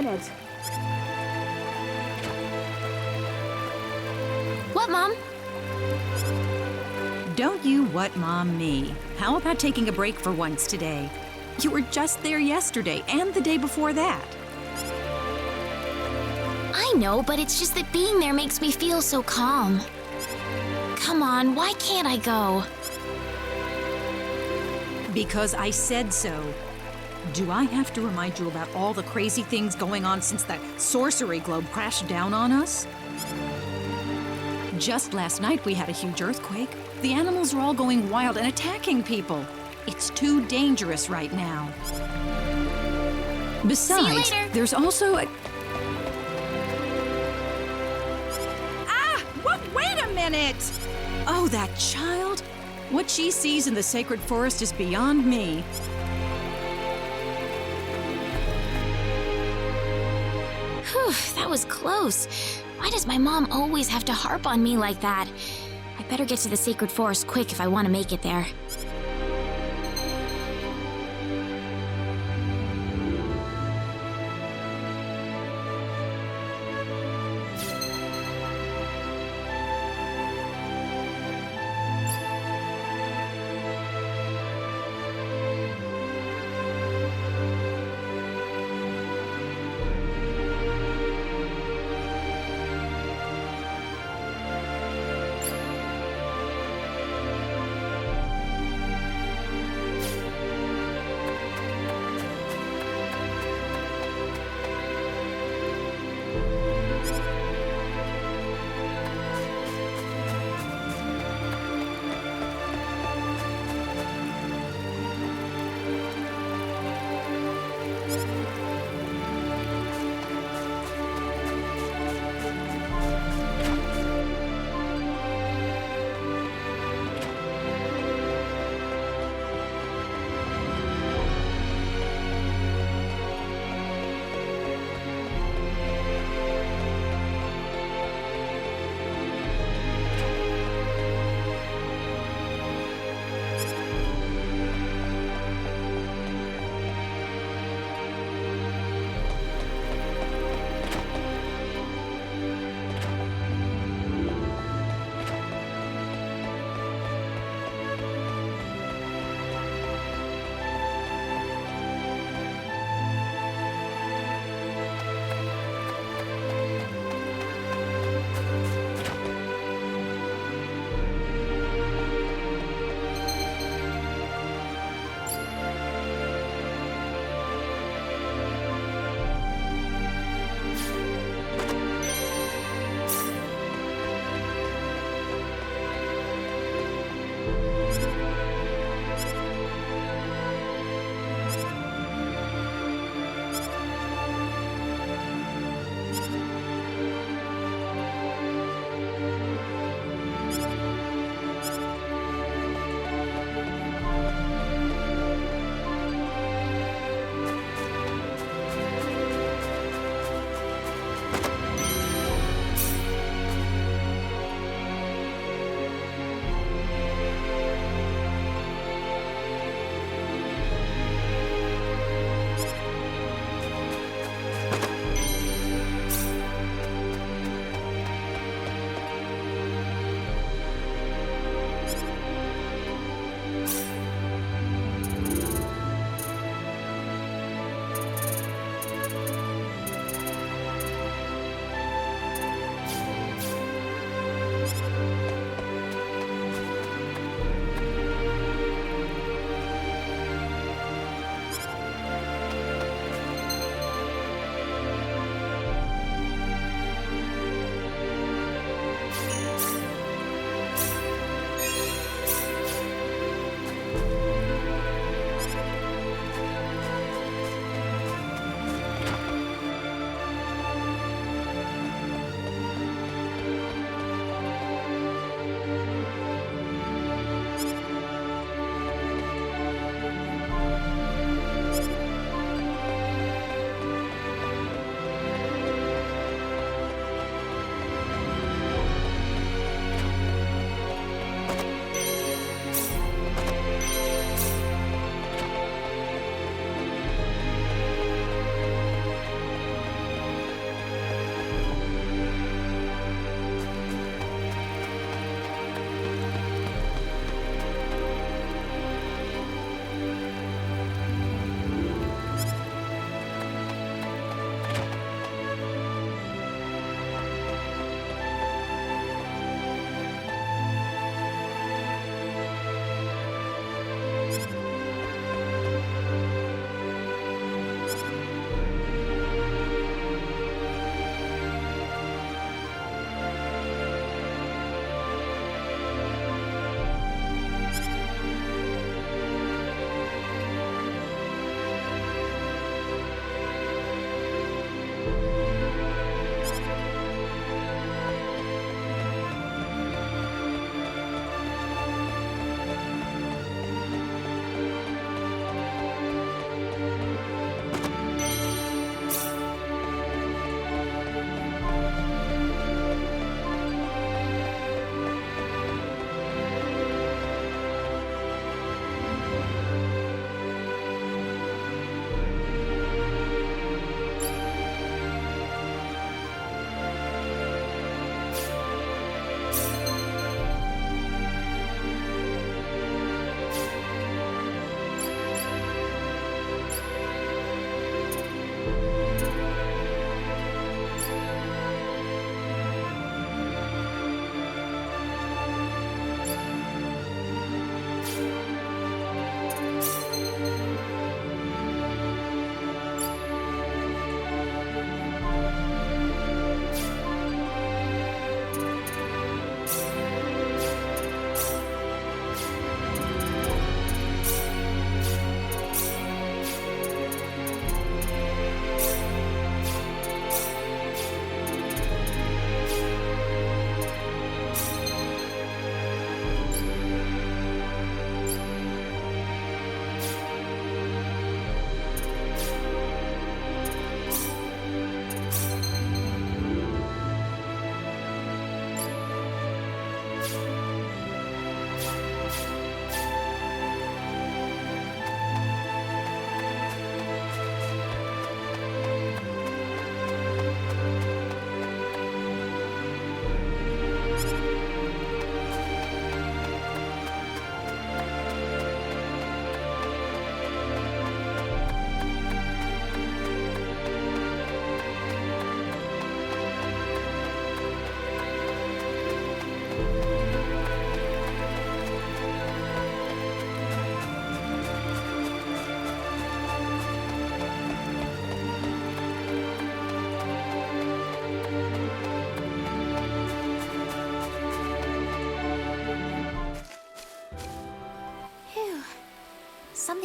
minute. What, Mom? Don't you what Mom me. How about taking a break for once today? You were just there yesterday and the day before that. I know, but it's just that being there makes me feel so calm. Come on, why can't I go? Because I said so. Do I have to remind you about all the crazy things going on since that sorcery globe crashed down on us? Just last night we had a huge earthquake. The animals are all going wild and attacking people. It's too dangerous right now. Besides, there's also a... Wait a minute! Oh, that child! What she sees in the sacred forest is beyond me. Whew, that was close. Why does my mom always have to harp on me like that? I better get to the sacred forest quick if I want to make it there.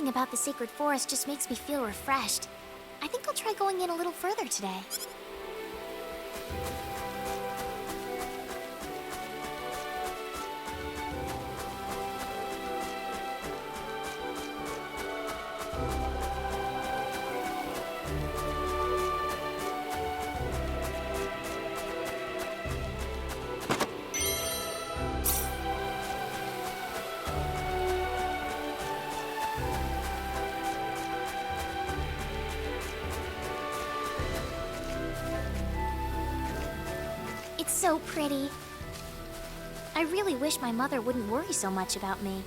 Something about the sacred forest just makes me feel refreshed. I think I'll try going in a little further today. It's so pretty. I really wish my mother wouldn't worry so much about me.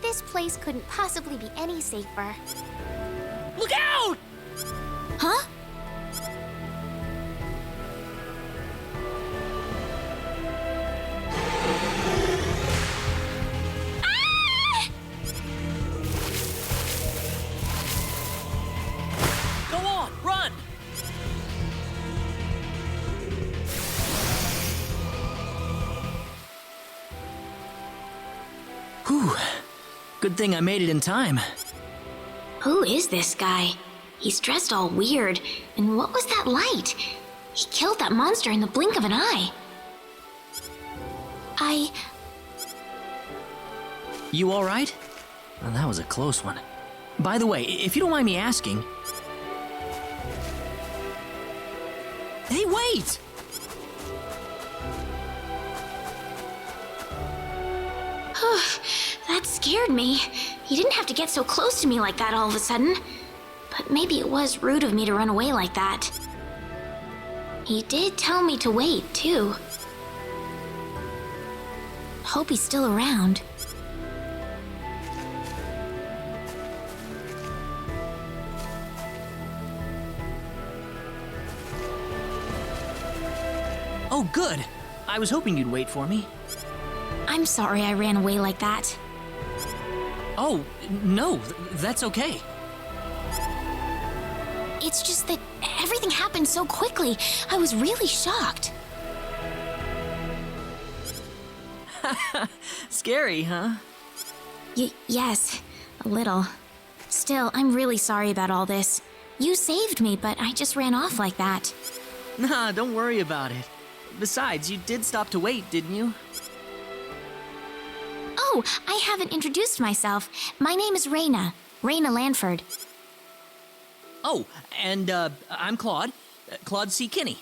This place couldn't possibly be any safer. Look out! Huh? Ah! Go on, run! Whew. Good thing I made it in time. Who is this guy? He's dressed all weird. And what was that light? He killed that monster in the blink of an eye. You all right? Well, that was a close one. By the way, if you don't mind me asking... Hey, wait! That scared me. He didn't have to get so close to me like that all of a sudden. But maybe it was rude of me to run away like that. He did tell me to wait, too. Hope he's still around. Oh, good. I was hoping you'd wait for me. I'm sorry I ran away like that. Oh, no, that's okay. It's just that everything happened so quickly. I was really shocked. Scary, huh? Yes, a little. Still, I'm really sorry about all this. You saved me, but I just ran off like that. Nah, don't worry about it. Besides, you did stop to wait, didn't you? Oh, I haven't introduced myself. My name is Raina. Raina Lanford. Oh, and, I'm Claude. Claude C. Kinney.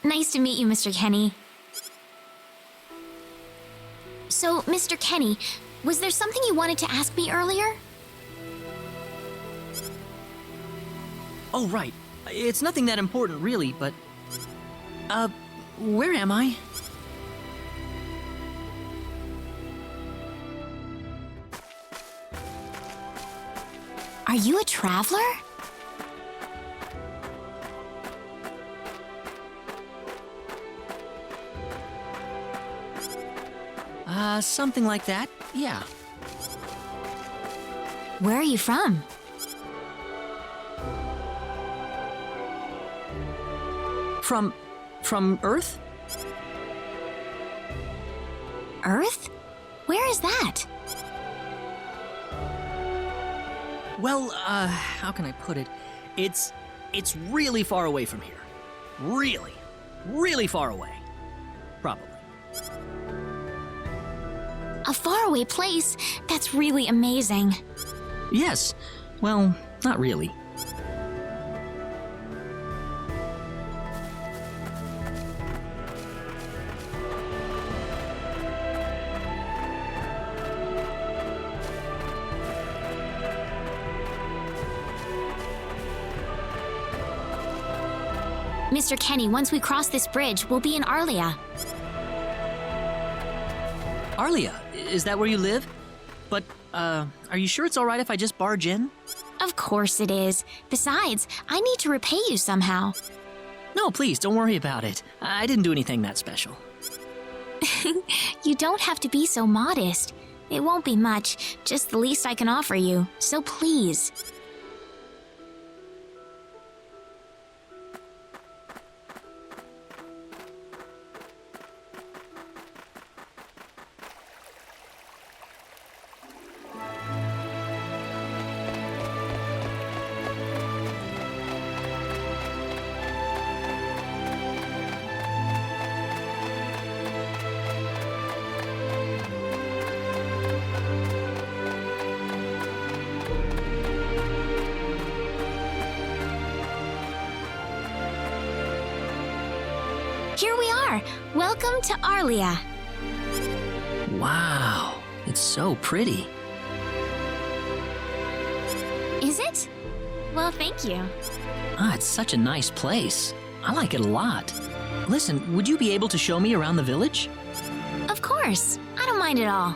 Nice to meet you, Mr. Kenny. So, Mr. Kenny, was there something you wanted to ask me earlier? Oh, right. It's nothing that important, really, but... where am I? Are you a traveler? Something like that, yeah. Where are you from? From Earth? Earth? Where is that? Well, how can I put it? It's really far away from here. Really, really far away. Probably. A faraway place? That's really amazing. Yes. Well, not really. Mr. Kenny, once we cross this bridge, we'll be in Arlia. Arlia, is that where you live? But, are you sure it's all right if I just barge in? Of course it is. Besides, I need to repay you somehow. No, please, don't worry about it. I didn't do anything that special. You don't have to be so modest. It won't be much, just the least I can offer you. So please. here we are. Welcome to Arlia. Wow, it's so pretty. Is it? Well, thank you. Ah, it's such a nice place. I like it a lot. Listen, would you be able to show me around the village? Of course. I don't mind at all.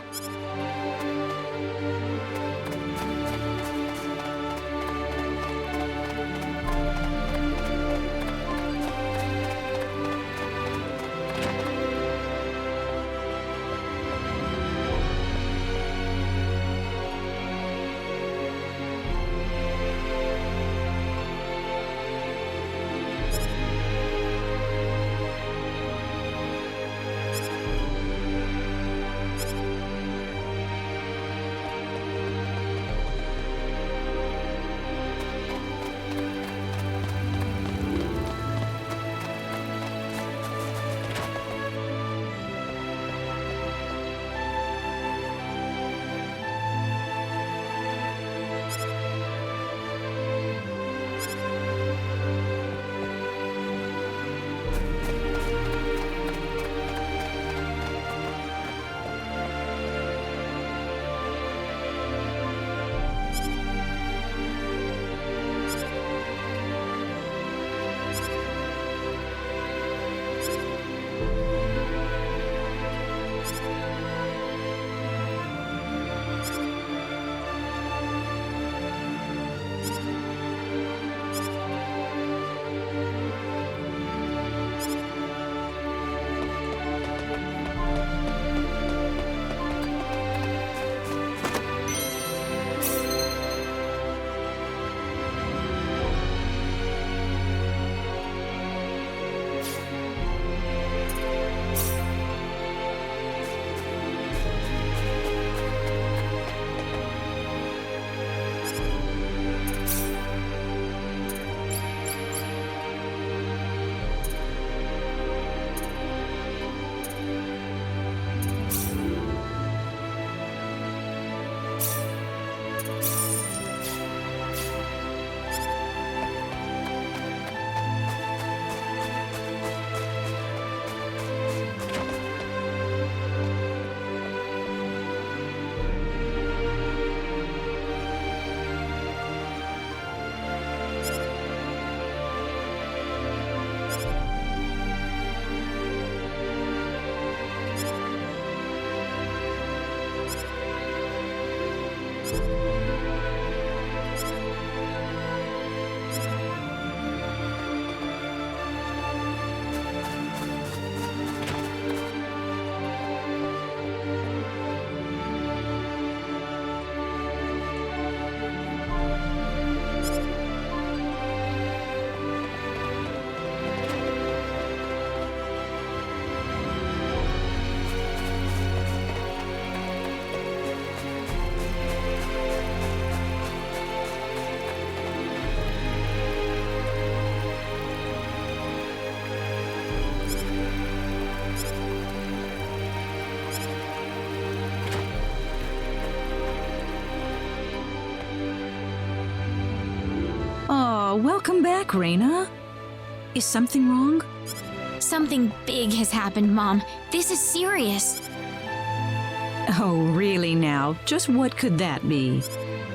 Welcome back, Raina. Is something wrong? Something big has happened, Mom. This is serious. Oh, really now? Just what could that be?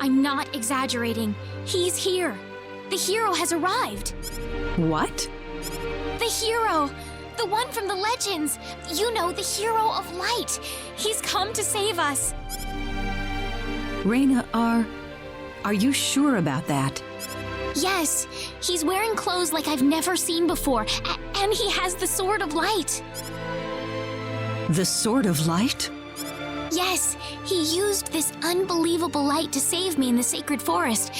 I'm not exaggerating. He's here. The hero has arrived. What? The hero! The one from the legends! You know, the hero of light! He's come to save us! Raina, are you sure about that? Yes, he's wearing clothes like I've never seen before, and he has the Sword of Light. The Sword of Light? Yes, he used this unbelievable light to save me in the sacred forest.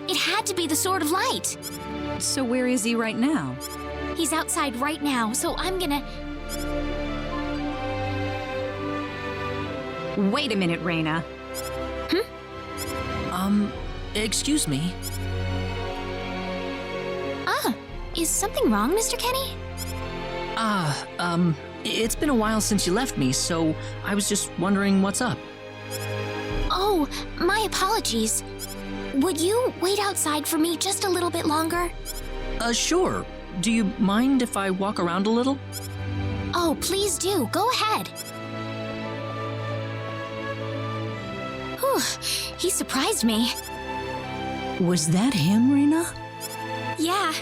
It had to be the Sword of Light. So where is he right now? He's outside right now, so I'm gonna... Wait a minute, Raina. Excuse me. Is something wrong, Mr. Kenny? It's been a while since you left me, so I was just wondering what's up. Oh, my apologies. Would you wait outside for me just a little bit longer? Sure. Do you mind if I walk around a little? Oh, please do. Go ahead. Whew, he surprised me. Was that him, Raina? Yeah,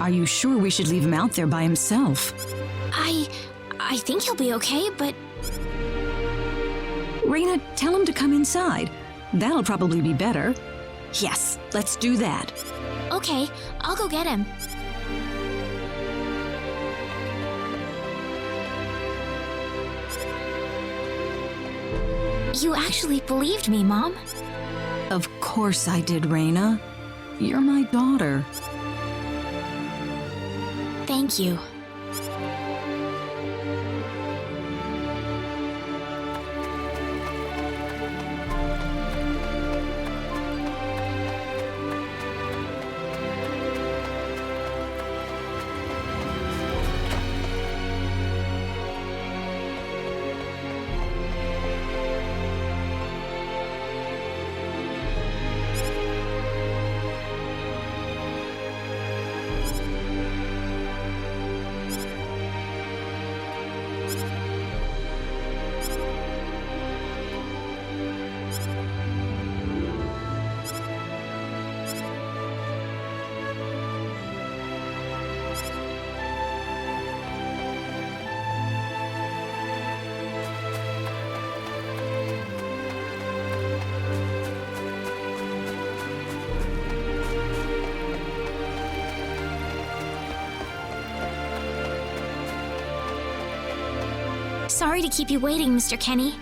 Are you sure we should leave him out there by himself? I think he'll be okay, but Raina, tell him to come inside. That'll probably be better. Yes, let's do that. okay, I'll go get him. You actually believed me, Mom. Of course I did, Raina. You're my daughter. Thank you. Sorry to keep you waiting, Mr. Kenny.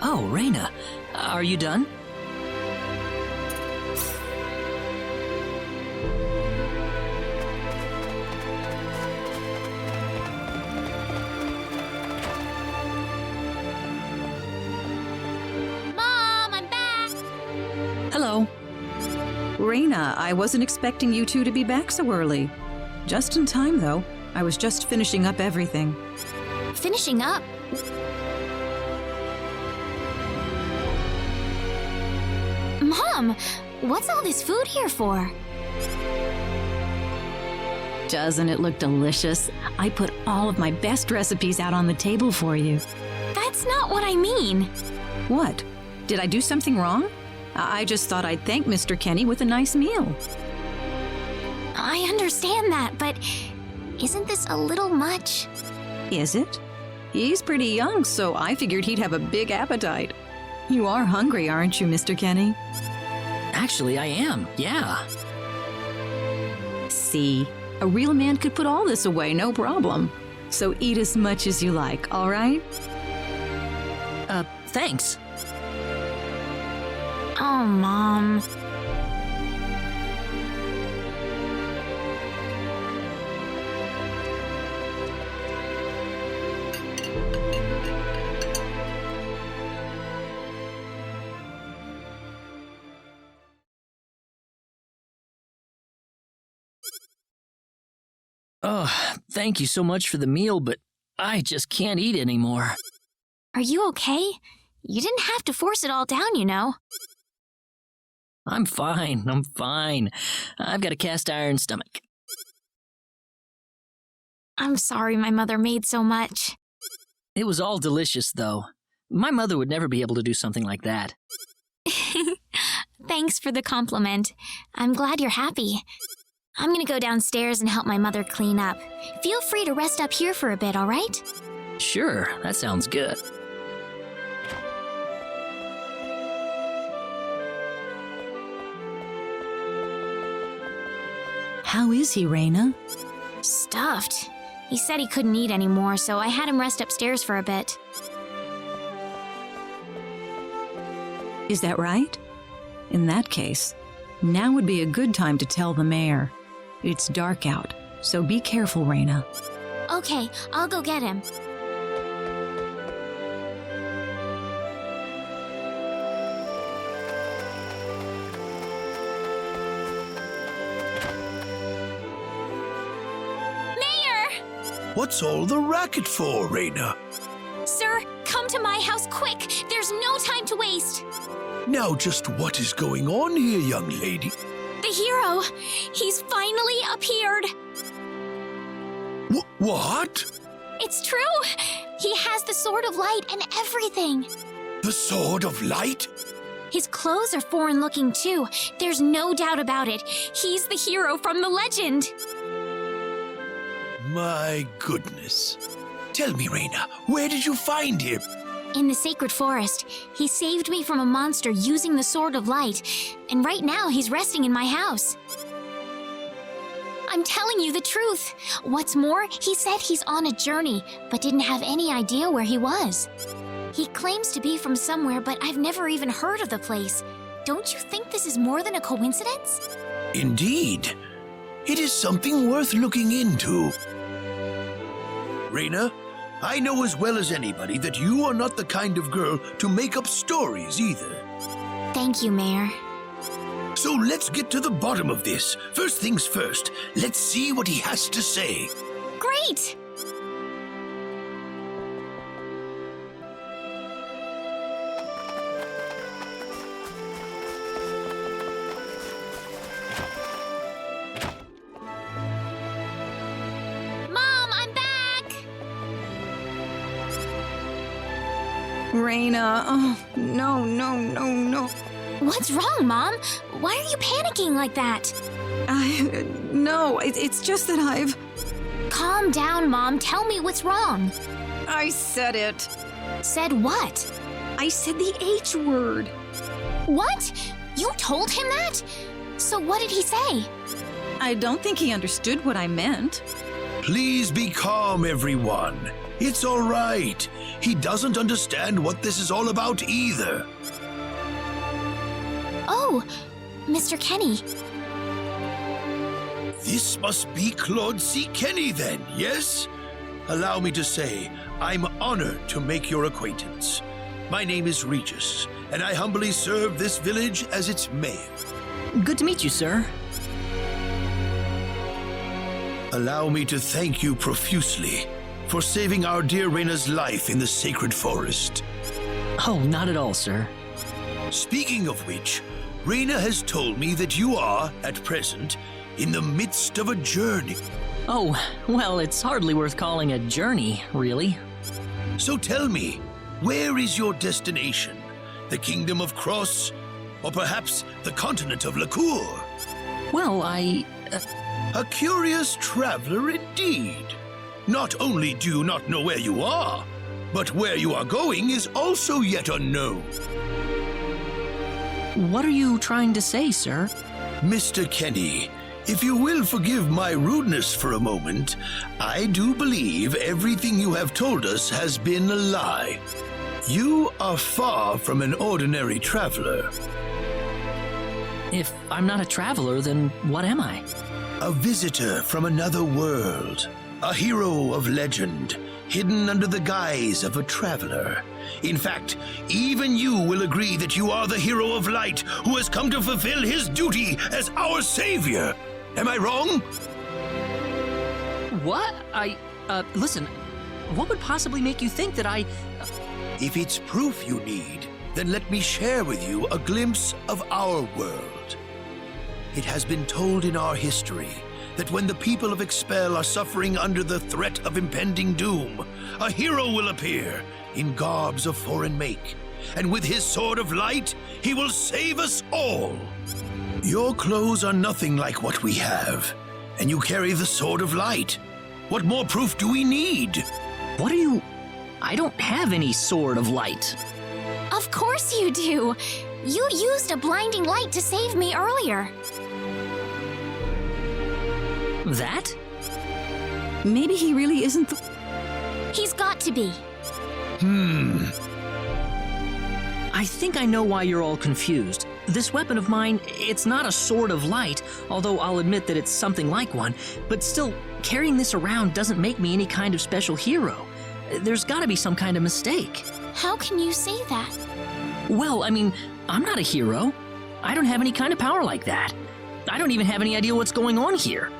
Oh, Raina, are you done? Mom, I'm back! Hello. Raina, I wasn't expecting you two to be back so early. Just in time, though. I was just finishing up everything. Finishing up. Mom, what's all this food here for? Doesn't it look delicious? I put all of my best recipes out on the table for you. That's not what I mean. What? Did I do something wrong? I just thought I'd thank Mr. Kenny with a nice meal. I understand that, but isn't this a little much? Is it? He's pretty young, so I figured he'd have a big appetite. You are hungry, aren't you, Mr. Kenny? Actually, I am, yeah. See, a real man could put all this away, no problem. So eat as much as you like, all right? Thanks. Oh, Mom. Oh, thank you so much for the meal, but I just can't eat anymore. Are you okay? You didn't have to force it all down, you know. I'm fine. I've got a cast iron stomach. I'm sorry my mother made so much. It was all delicious, though. My mother would never be able to do something like that. Thanks for the compliment. I'm glad you're happy. I'm gonna go downstairs and help my mother clean up. Feel free to rest up here for a bit, all right? Sure, that sounds good. How is he, Raina? Stuffed. He said he couldn't eat anymore, so I had him rest upstairs for a bit. Is that right? In that case, now would be a good time to tell the mayor. It's dark out, so be careful, Raina. Okay, I'll go get him. What's all the racket for, Raina? Sir, come to my house quick! There's no time to waste! Now just what is going on here, young lady? The hero! He's finally appeared! What? It's true! He has the Sword of Light and everything! The Sword of Light? His clothes are foreign looking too. There's no doubt about it. He's the hero from the legend. My goodness. Tell me, Reina, where did you find him? In the sacred forest, he saved me from a monster using the Sword of Light, and right now he's resting in my house. I'm telling you the truth. What's more, he said he's on a journey, but didn't have any idea where he was. He claims to be from somewhere, but I've never even heard of the place. Don't you think this is more than a coincidence? Indeed. It is something worth looking into. Reina, I know as well as anybody that you are not the kind of girl to make up stories either. Thank you, Mayor. So let's get to the bottom of this. First things first, let's see what he has to say. Great! Mom, I'm back! Reina, oh, no. What's wrong, Mom? Why are you panicking like that? No, it's just that I've... Calm down, Mom. Tell me what's wrong. I said it. Said what? I said the H word. What? You told him that? So what did he say? I don't think he understood what I meant. Please be calm, everyone. It's all right. He doesn't understand what this is all about either. Oh, Mr. Kenny. This must be Claude C. Kenny then, yes? Allow me to say, I'm honored to make your acquaintance. My name is Regis, and I humbly serve this village as its mayor. Good to meet you, sir. Allow me to thank you profusely for saving our dear Reina's life in the sacred forest. Oh, not at all, sir. Speaking of which, Reina has told me that you are, at present, in the midst of a journey. Oh, well, it's hardly worth calling a journey, really. So tell me, where is your destination? The Kingdom of Cross? Or perhaps the continent of Lacour? Well, A curious traveler indeed. Not only do you not know where you are, but where you are going is also yet unknown. What are you trying to say, sir? Mr. Kenny, if you will forgive my rudeness for a moment, I do believe everything you have told us has been a lie. You are far from an ordinary traveler. If I'm not a traveler, then what am I? A visitor from another world. A hero of legend, hidden under the guise of a traveler. In fact, even you will agree that you are the hero of light who has come to fulfill his duty as our savior. Am I wrong? What? Listen, what would possibly make you think that I... If it's proof you need, then let me share with you a glimpse of our world. It has been told in our history that when the people of Expel are suffering under the threat of impending doom, a hero will appear in garbs of foreign make, and with his sword of light, he will save us all. Your clothes are nothing like what we have, and you carry the sword of light. What more proof do we need? What are you... I don't have any sword of light. Of course you do. You used a blinding light to save me earlier. That? Maybe he really isn't the... He's got to be. I think I know why you're all confused. This weapon of mine, it's not a sword of light, although I'll admit that it's something like one, but still, carrying this around doesn't make me any kind of special hero. There's gotta be some kind of mistake. How can you say that? Well, I mean, I'm not a hero. I don't have any kind of power like that. I don't even have any idea what's going on here.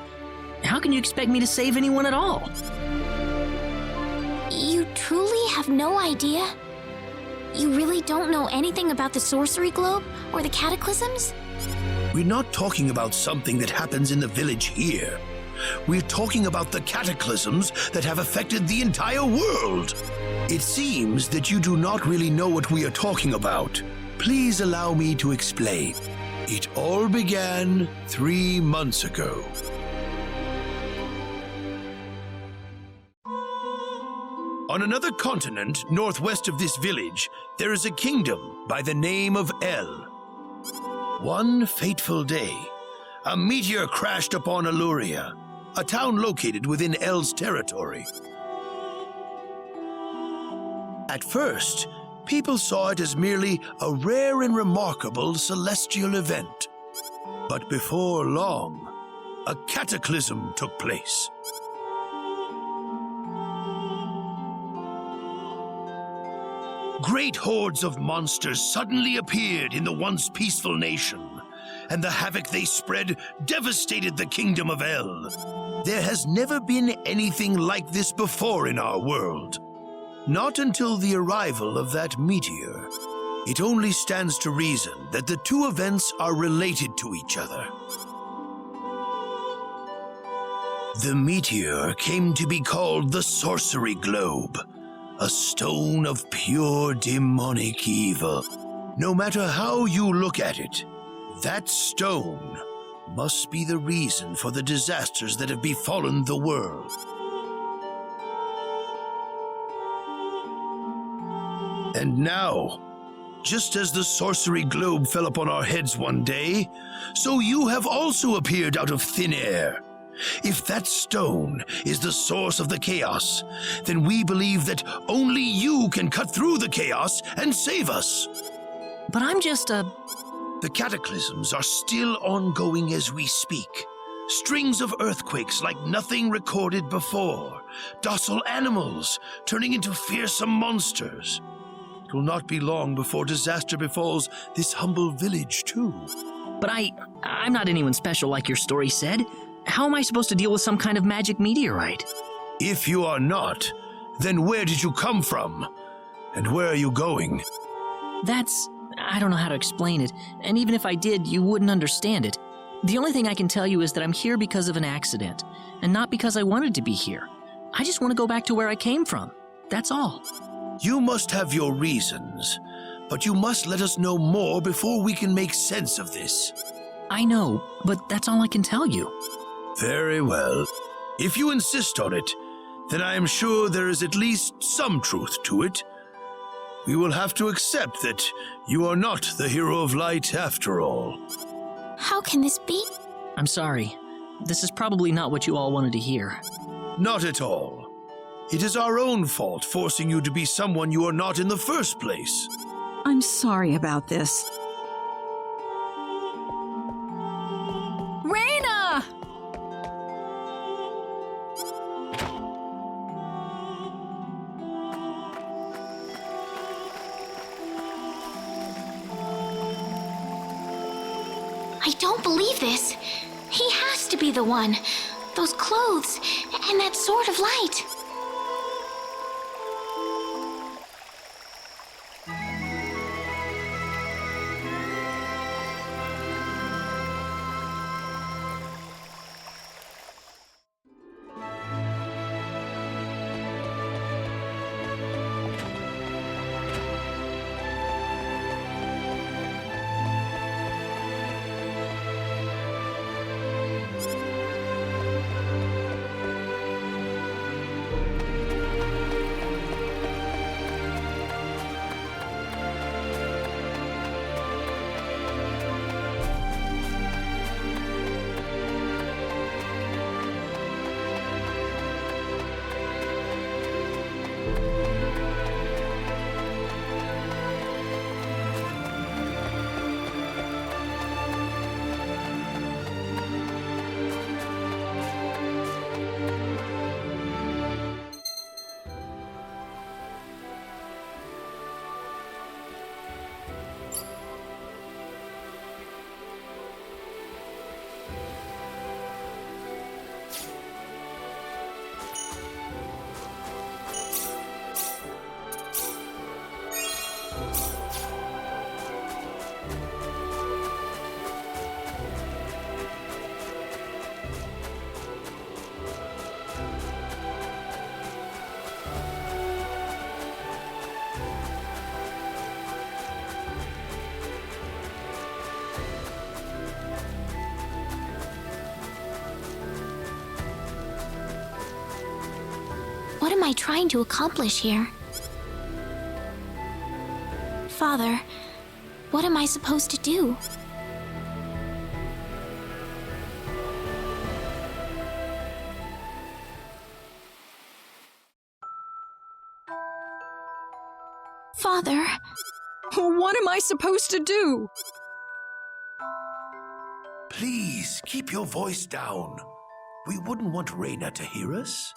How can you expect me to save anyone at all? You truly have no idea? You really don't know anything about the sorcery globe or the cataclysms? We're not talking about something that happens in the village here. We're talking about the cataclysms that have affected the entire world. It seems that you do not really know what we are talking about. Please allow me to explain. It all began 3 months ago. On another continent, northwest of this village, there is a kingdom by the name of El. One fateful day, a meteor crashed upon Aluria, a town located within El's territory. At first, people saw it as merely a rare and remarkable celestial event. But before long, a cataclysm took place. Great hordes of monsters suddenly appeared in the once peaceful nation, and the havoc they spread devastated the kingdom of El. There has never been anything like this before in our world. Not until the arrival of that meteor. It only stands to reason that the two events are related to each other. The meteor came to be called the Sorcery Globe, a stone of pure demonic evil. No matter how you look at it, that stone must be the reason for the disasters that have befallen the world. And now, just as the sorcery globe fell upon our heads one day, so you have also appeared out of thin air. If that stone is the source of the chaos, then we believe that only you can cut through the chaos and save us. But I'm just The cataclysms are still ongoing as we speak. Strings of earthquakes like nothing recorded before. Docile animals turning into fearsome monsters. It will not be long before disaster befalls this humble village, too. But I'm not anyone special like your story said. How am I supposed to deal with some kind of magic meteorite? If you are not, then where did you come from? And where are you going? I don't know how to explain it, and even if I did, you wouldn't understand it. The only thing I can tell you is that I'm here because of an accident, and not because I wanted to be here. I just want to go back to where I came from. That's all. You must have your reasons, but you must let us know more before we can make sense of this. I know, but that's all I can tell you. Very well. If you insist on it, then I am sure there is at least some truth to it. We will have to accept that you are not the hero of light after all. How can this be? I'm sorry. This is probably not what you all wanted to hear. Not at all. It is our own fault forcing you to be someone you are not in the first place. I'm sorry about this. Raina! I don't believe this. He has to be the one. Those clothes and that sword of light. What am I trying to accomplish here? Father, what am I supposed to do? Father, What am I supposed to do? Please keep your voice down. We wouldn't want Reyna to hear us.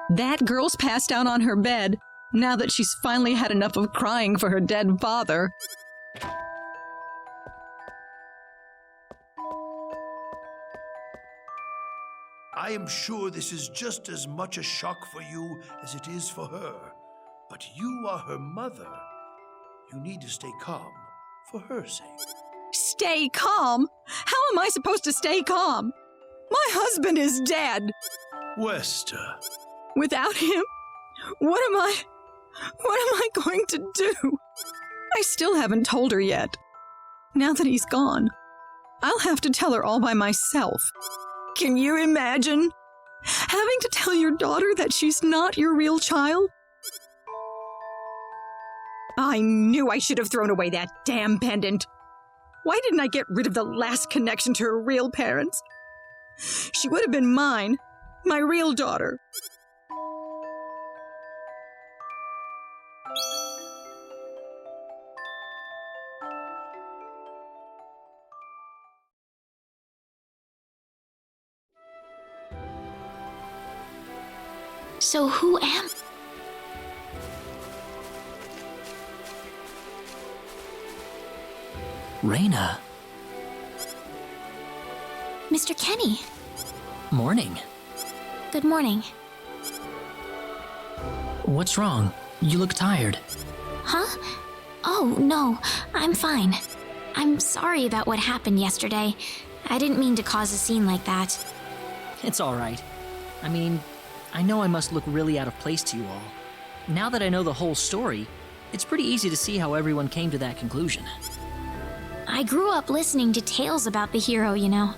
That girl's passed out on her bed, now that she's finally had enough of crying for her dead father. I am sure this is just as much a shock for you as it is for her. But you are her mother. You need to stay calm for her sake. Stay calm? How am I supposed to stay calm? My husband is dead. Wester, Without him, what am I going to do? I still haven't told her yet. Now that he's gone, I'll have to tell her all by myself. Can you imagine having to tell your daughter that she's not your real child? I knew I should have thrown away that damn pendant. Why didn't I get rid of the last connection to her real parents? She would have been mine, my real daughter. so who am I? Reyna, Mr. Kenny. morning. Good morning. What's wrong? You look tired. Huh? Oh, no, I'm fine. I'm sorry about what happened yesterday. I didn't mean to cause a scene like that. It's all right. I mean, I know I must look really out of place to you all. Now that I know the whole story, it's pretty easy to see how everyone came to that conclusion. I grew up listening to tales about the hero, you know.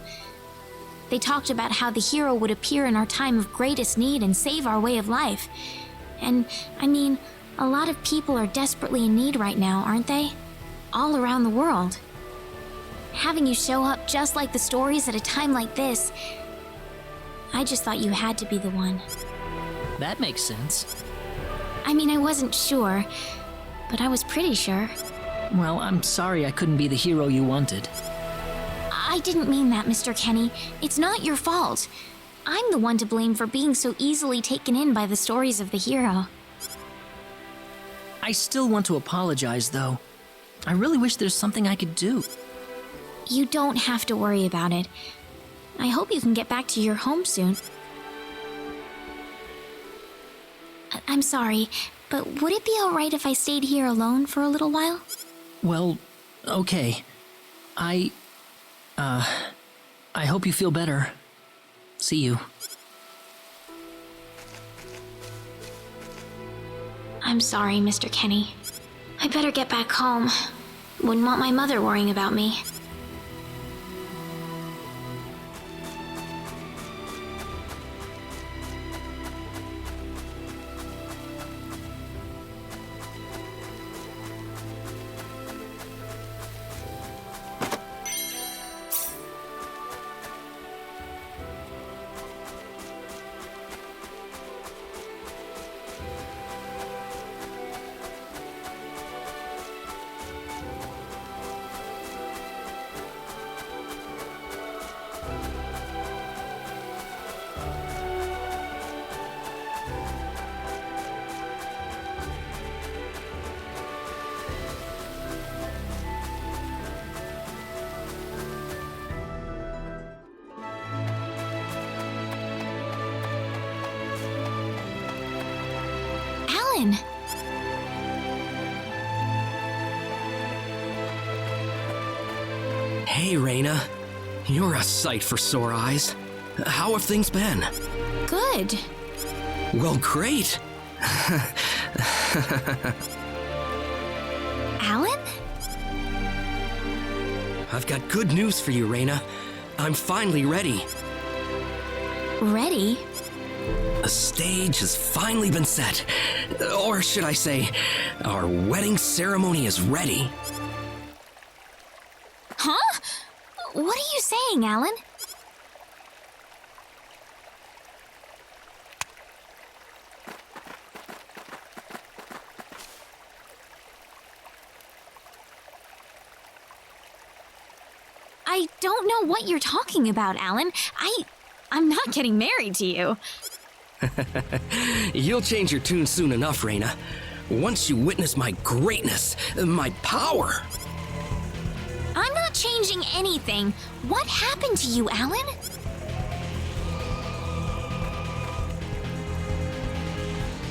They talked about how the hero would appear in our time of greatest need and save our way of life. And, I mean, a lot of people are desperately in need right now, aren't they? All around the world. Having you show up just like the stories at a time like this, I just thought you had to be the one. That makes sense. I mean, I wasn't sure, but I was pretty sure. Well, I'm sorry I couldn't be the hero you wanted. I didn't mean that, Mr. Kenny. It's not your fault. I'm the one to blame for being so easily taken in by the stories of the hero. I still want to apologize, though. I really wish there's something I could do. You don't have to worry about it. I hope you can get back to your home soon. I'm sorry, but would it be alright if I stayed here alone for a little while? Well, okay. I hope you feel better. See you. I'm sorry, Mr. Kenny. I better get back home. Wouldn't want my mother worrying about me. Alan! Hey, Reyna. You're a sight for sore eyes. How have things been? Good. Well, great. Alan? I've got good news for you, Reyna. I'm finally ready. Ready? The stage has finally been set. Or should I say, our wedding ceremony is ready. Huh? What are you saying, Alan? I don't know what you're talking about, Alan. I'm not getting married to you. You'll change your tune soon enough, Reina. Once you witness my greatness, my power. I'm not changing anything. What happened to you, Alan?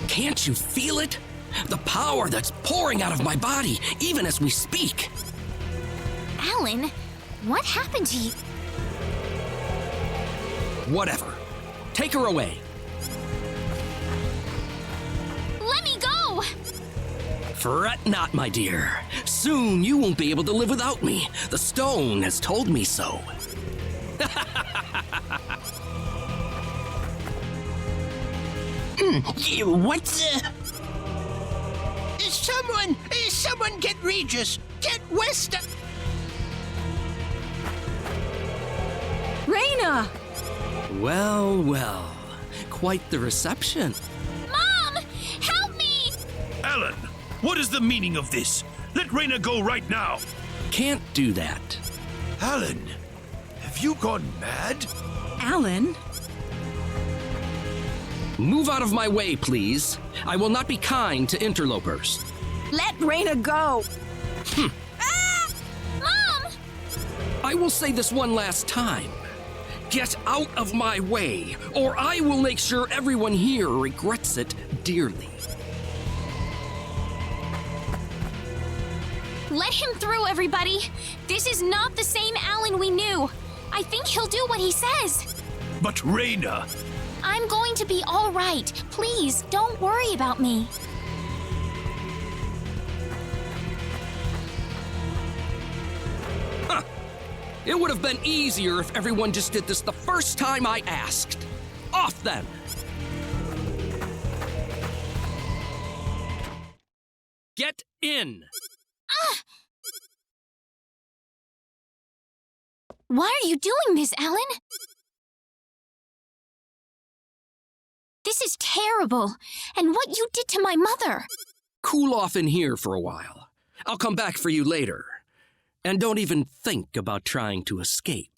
Can't you feel it? The power that's pouring out of my body, even as we speak. Alan, what happened to you? Whatever. Take her away. Let me go! Fret not, my dear. Soon you won't be able to live without me. The stone has told me so. What's Someone get Regis! Get West! Raina! Well, well. Quite the reception. Mom! Help me! Alan, what is the meaning of this? Let Reina go right now. Can't do that. Alan, have you gone mad? Alan? Move out of my way, please. I will not be kind to interlopers. Let Raina go! Mom! I will say this one last time. Get out of my way, or I will make sure everyone here regrets it dearly. Let him through, everybody! This is not the same Alan we knew. I think he'll do what he says. But Reina... I'm going to be all right. Please, don't worry about me. It would have been easier if everyone just did this the first time I asked. Off then! Get in! Why are you doing this, Alan? This is terrible. And what you did to my mother. Cool off in here for a while. I'll come back for you later. And don't even think about trying to escape.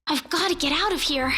I've got to get out of here.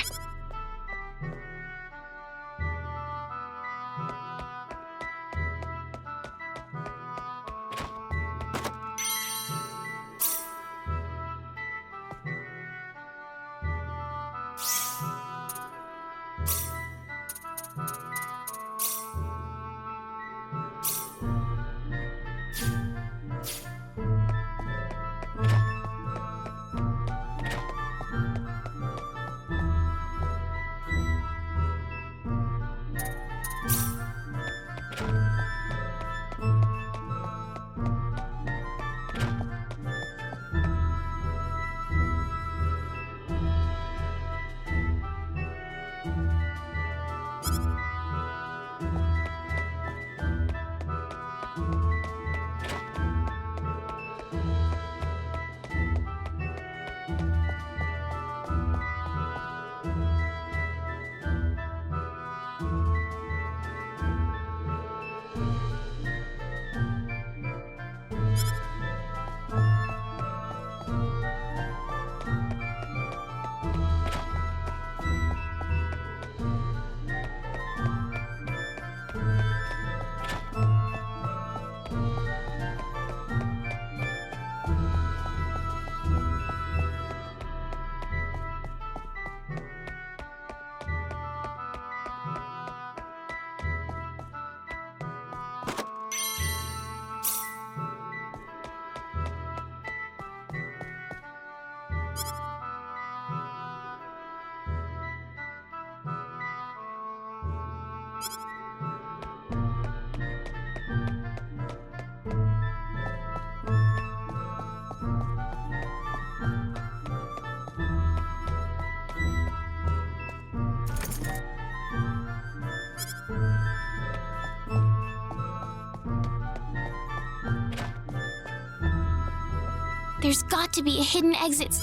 There's got to be a hidden exit.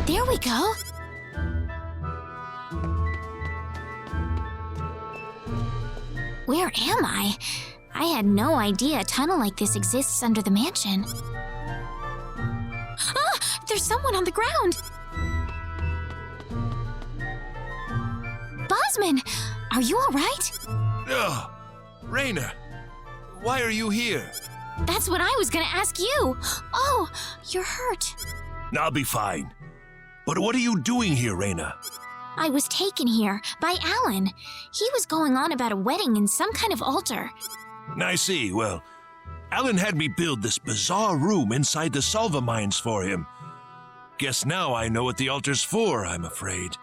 There we go. Where am I? I had no idea a tunnel like this exists under the mansion. Ah! There's someone on the ground! Bosman! Are you alright? Ugh! Raina, why are you here? That's what I was gonna ask you! Oh, you're hurt. I'll be fine. But what are you doing here, Raina? I was taken here by Alan. He was going on about a wedding in some kind of altar. I see. Well, Alan had me build this bizarre room inside the Salva mines for him. Guess now I know what the altar's for, I'm afraid.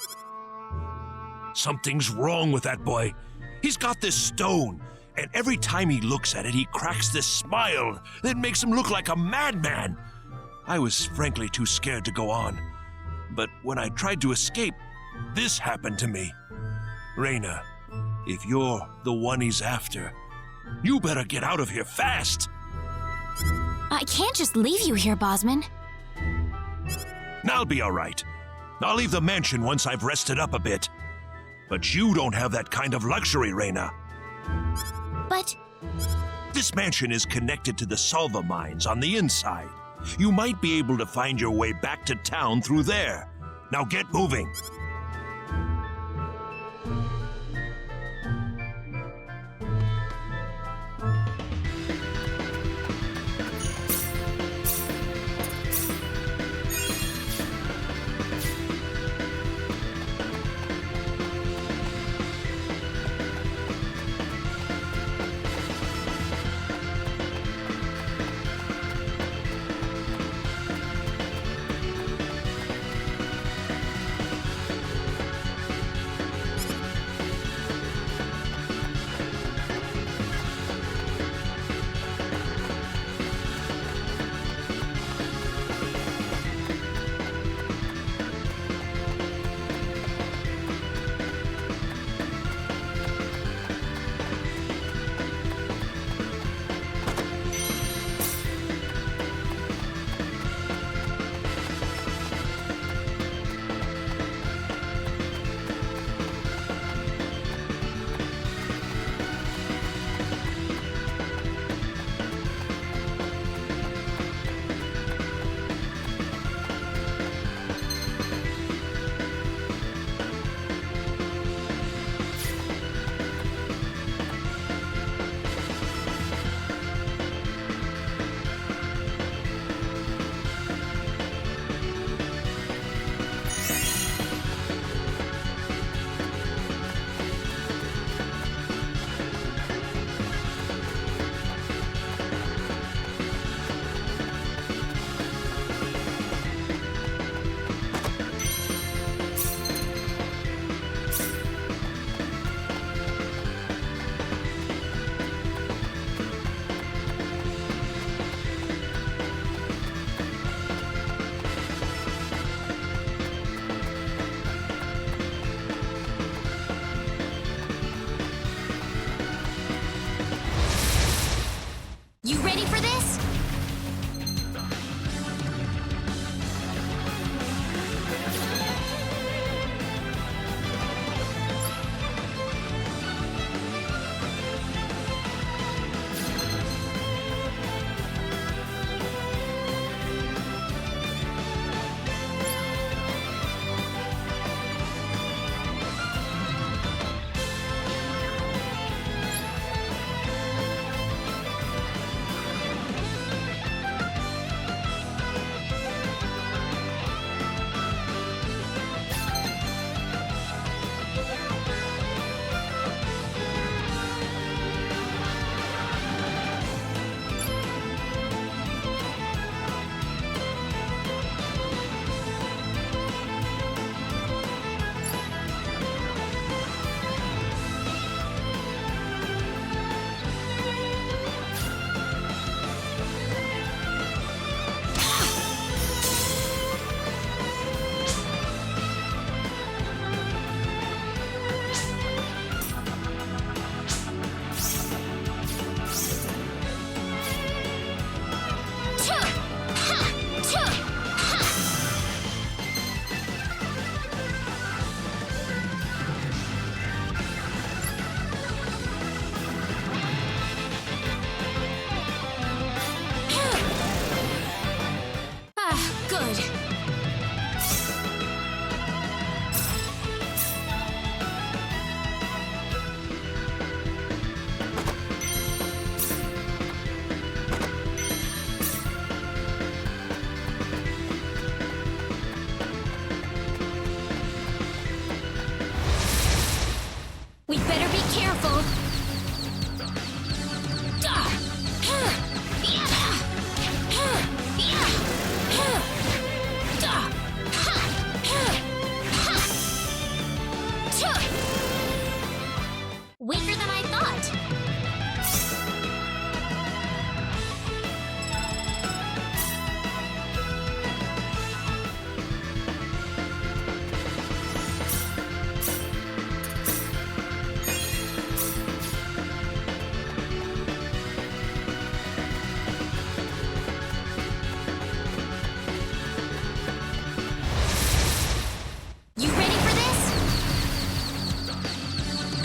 Something's wrong with that boy. He's got this stone, and every time he looks at it, he cracks this smile that makes him look like a madman. I was frankly too scared to go on. But when I tried to escape, this happened to me. Raina, if you're the one he's after, you better get out of here fast. I can't just leave you here, Bosman. I'll be all right. I'll leave the mansion once I've rested up a bit. But you don't have that kind of luxury, Raina. But This mansion is connected to the Salva mines on the inside. You might be able to find your way back to town through there. Now get moving.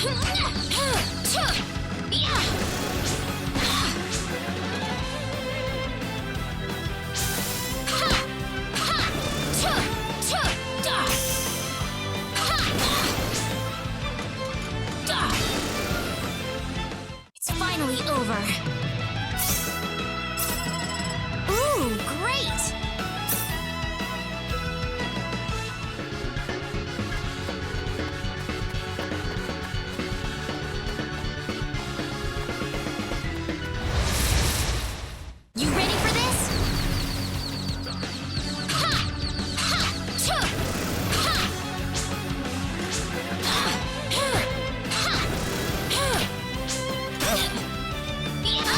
It's finally over. Ooh, great! You ready for this? Ha! Ha! Choo! Ha! Ha! Ha! Ha!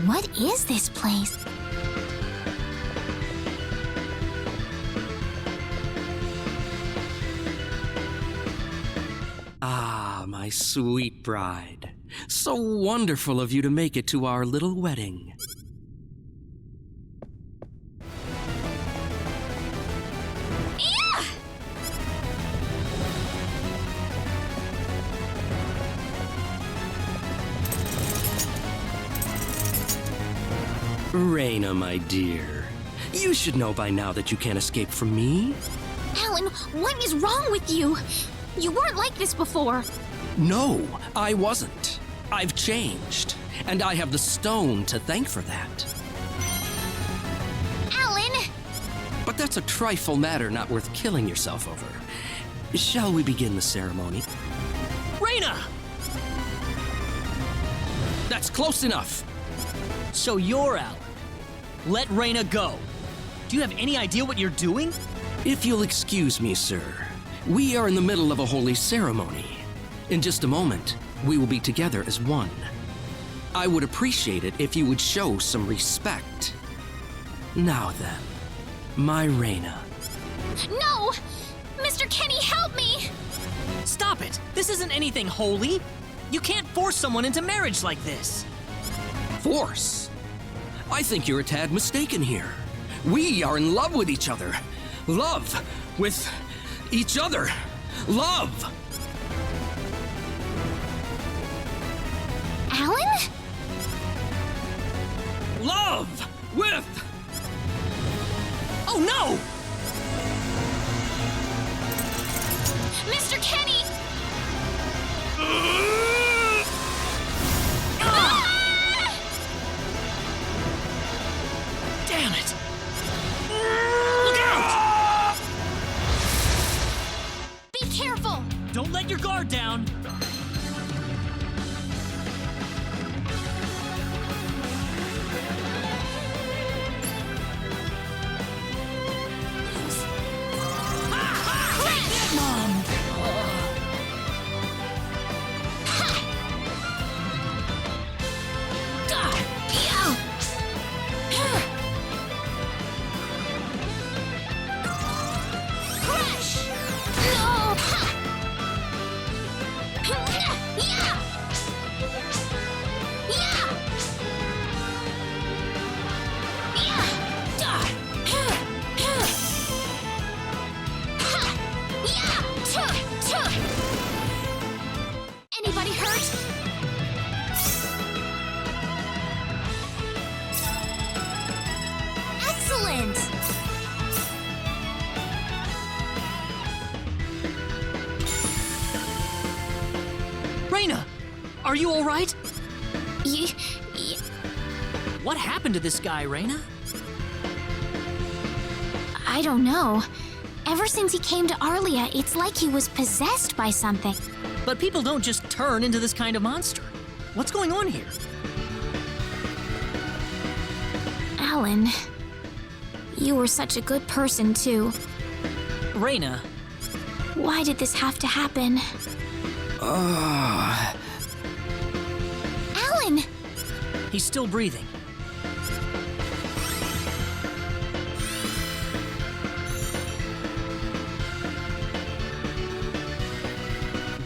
What is this place? Ah, my sweet bride. So wonderful of you to make it to our little wedding. Reina, my dear, you should know by now that you can't escape from me. Alan, what is wrong with you? You weren't like this before. No, I wasn't. I've changed, and I have the stone to thank for that. Alan! But that's a trifle matter not worth killing yourself over. Shall we begin the ceremony? Reina! That's close enough. So you're Alan. Let Reina go. Do you have any idea what you're doing? If you'll excuse me, sir, we are in the middle of a holy ceremony. In just a moment, we will be together as one. I would appreciate it if you would show some respect. Now then, my Reina. No! Mr. Kenny, help me! Stop it! This isn't anything holy. You can't force someone into marriage like this. Force? I think you're a tad mistaken here. We are in love with each other. Love with each other. Love! Alan? Love with... Oh no! Mr. Kenny! Damn it! Look out! Be careful! Don't let your guard down. Mom! Crash! No! Yeah! Anybody hurt? Excellent! Reina! Are you alright? Y- What happened to this guy, Reina? I don't know. Ever since he came to Arlia, it's like he was possessed by something. But people don't just turn into this kind of monster. What's going on here? Alan, you were such a good person, too. Reina, Why did this have to happen? Alan! he's still breathing.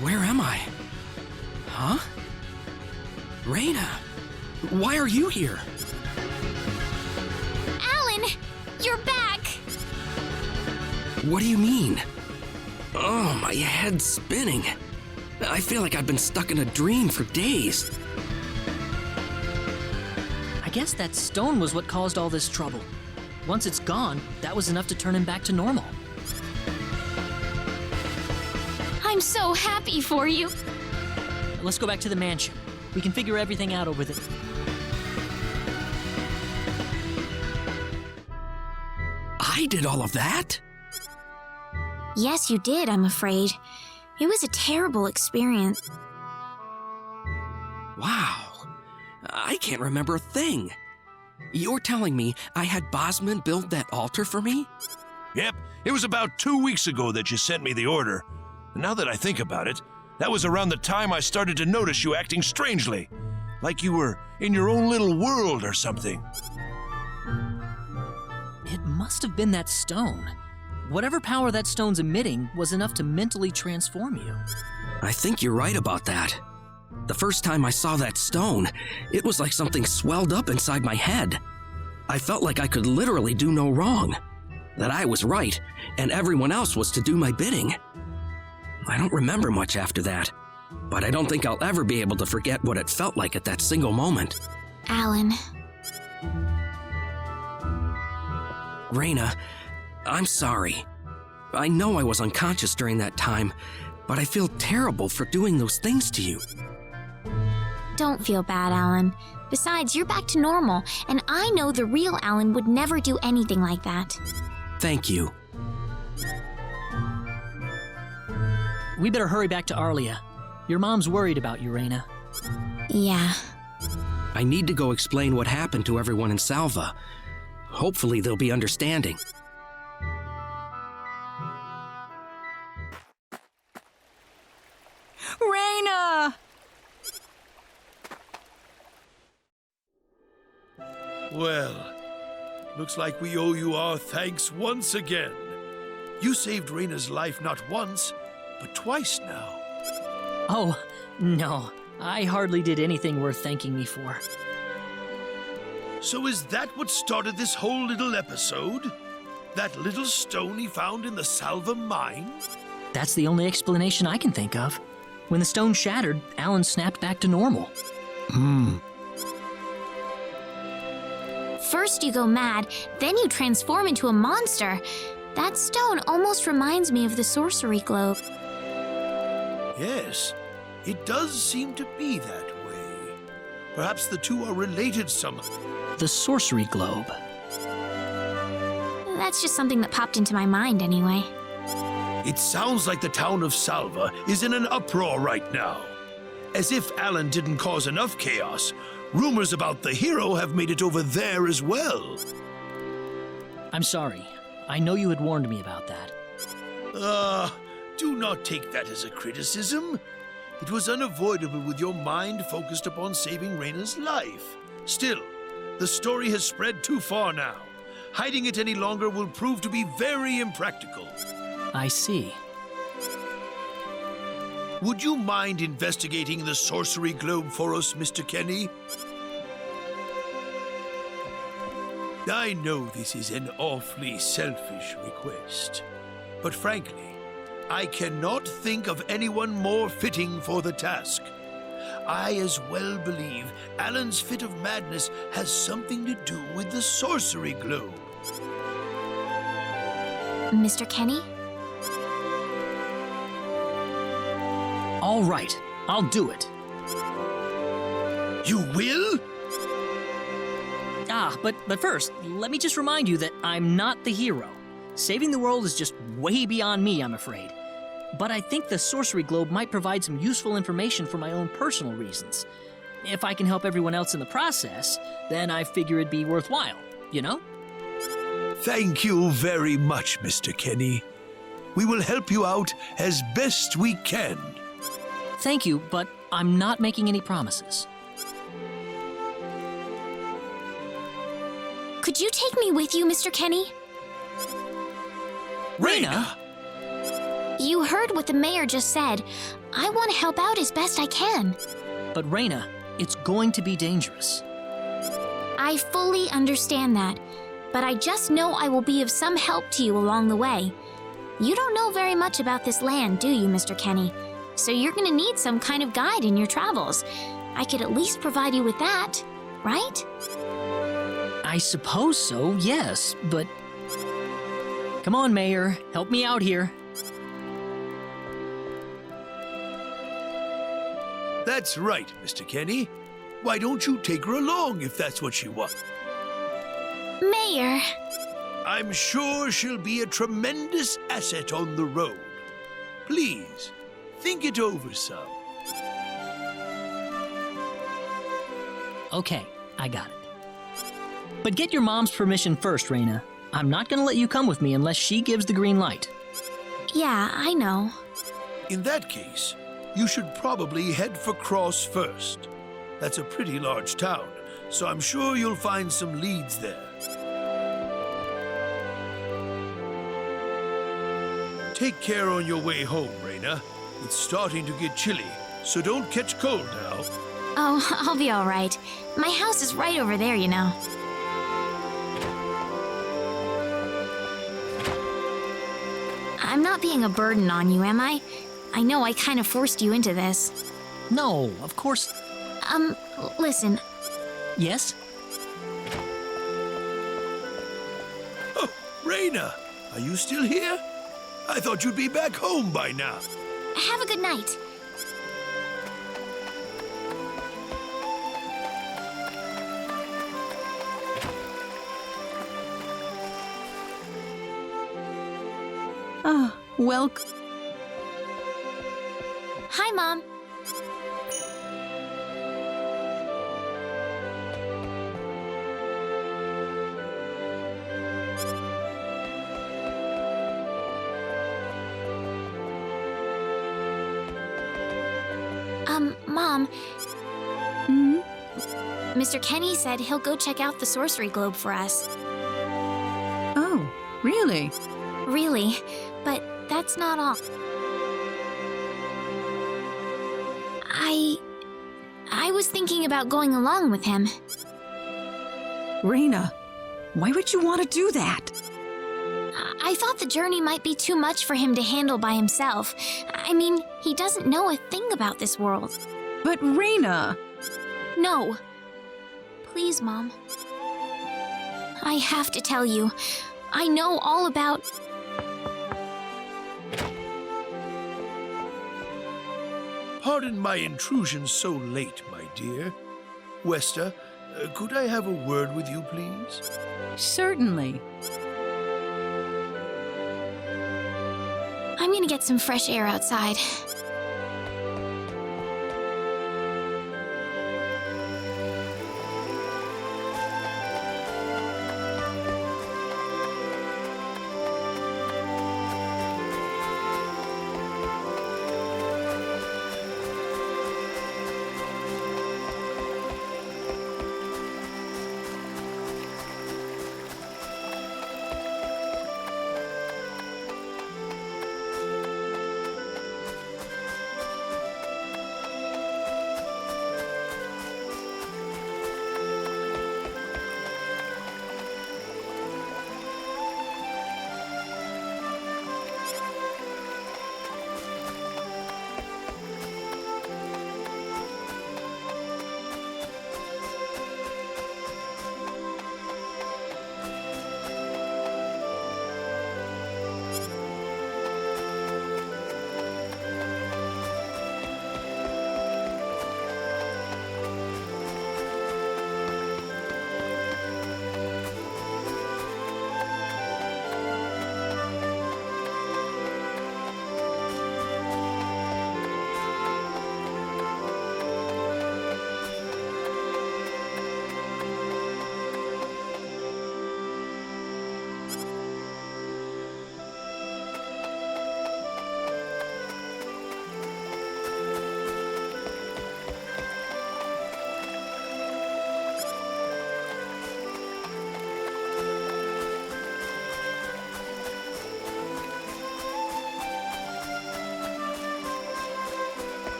Where am I? Huh? Reina, why are you here? Alan! You're back! What do you mean? Oh, my head's spinning. I feel like I've been stuck in a dream for days. I guess that stone was what caused all this trouble. Once it's gone, that was enough to turn him back to normal. I'm so happy for you. Let's go back to the mansion. We can figure everything out over there. I did all of that? Yes, you did, I'm afraid. It was a terrible experience. Wow. I can't remember a thing. You're telling me I had Bosman build that altar for me? Yep, it was about 2 weeks ago that you sent me the order. Now that I think about it, that was around the time I started to notice you acting strangely. Like you were in your own little world or something. It must have been that stone. Whatever power that stone's emitting was enough to mentally transform you. I think you're right about that. The first time I saw that stone, it was like something swelled up inside my head. I felt like I could literally do no wrong, that I was right, and everyone else was to do my bidding. I don't remember much after that, but I don't think I'll ever be able to forget what it felt like at that single moment. Alan. Raina, I'm sorry. I know I was unconscious during that time, but I feel terrible for doing those things to you. Don't feel bad, Alan. Besides, you're back to normal, and I know the real Alan would never do anything like that. Thank you. We better hurry back to Arlia. Your mom's worried about you, Raina. Yeah. I need to go explain what happened to everyone in Salva. Hopefully they'll be understanding. Raina! Well, looks like we owe you our thanks once again. You saved Raina's life not once, but twice now. Oh, no. I hardly did anything worth thanking me for. So is that what started this whole little episode? That little stone he found in the Salva mine? That's the only explanation I can think of. When the stone shattered, Alan snapped back to normal. First you go mad, then you transform into a monster. That stone almost reminds me of the sorcery globe. Yes, it does seem to be that way. Perhaps the two are related somehow. The sorcery globe. That's just something that popped into my mind anyway. It sounds like the town of Salva is in an uproar right now. As if Alan didn't cause enough chaos, rumors about the hero have made it over there as well. I'm sorry. I know you had warned me about that. Do not take that as a criticism. It was unavoidable with your mind focused upon saving Raina's life. Still, the story has spread too far now. Hiding it any longer will prove to be very impractical. I see. Would you mind investigating the sorcery globe for us, Mr. Kenny? I know this is an awfully selfish request, but frankly, I cannot think of anyone more fitting for the task. I as well believe Alan's fit of madness has something to do with the sorcery globe. Mr. Kenny? All right, I'll do it. You will? But first, let me just remind you that I'm not the hero. Saving the world is just way beyond me, I'm afraid. But I think the sorcery globe might provide some useful information for my own personal reasons. If I can help everyone else in the process, then I figure it'd be worthwhile, you know? Thank you very much, Mr. Kenny. We will help you out as best we can. Thank you, but I'm not making any promises. Could you take me with you, Mr. Kenny? Raina! You heard what the mayor just said. I want to help out as best I can. But Raina, it's going to be dangerous. I fully understand that, but I just know I will be of some help to you along the way. You don't know very much about this land, do you, Mr. Kenny? So you're going to need some kind of guide in your travels. I could at least provide you with that, right? I suppose so, yes, but... Come on, Mayor, help me out here. That's right, Mr. Kenny. Why don't you take her along if that's what she wants? Mayor! I'm sure she'll be a tremendous asset on the road. Please, think it over some. Okay, I got it. But get your mom's permission first, Raina. I'm not gonna let you come with me unless she gives the green light. Yeah, I know. In that case, you should probably head for Cross first. That's a pretty large town, so I'm sure you'll find some leads there. Take care on your way home, Raina. It's starting to get chilly, so don't catch cold now. Oh, I'll be all right. My house is right over there, you know. I'm not being a burden on you, am I? I know I kind of forced you into this. No, of course. Listen. Yes? Oh, Raina, are you still here? I thought you'd be back home by now. Have a good night. Ah, welcome. Hi, Mom. Mom. Hmm? Mr. Kenny said he'll go check out the sorcery globe for us. Oh, really? Really, but that's not all. I was thinking about going along with him. Raina, why would you want to do that? I thought the journey might be too much for him to handle by himself. I mean, he doesn't know a thing about this world. But Raina... No. Please, Mom. I have to tell you, I know all about... Pardon my intrusion so late, my dear. Westa, could I have a word with you, please? Certainly. I'm gonna get some fresh air outside.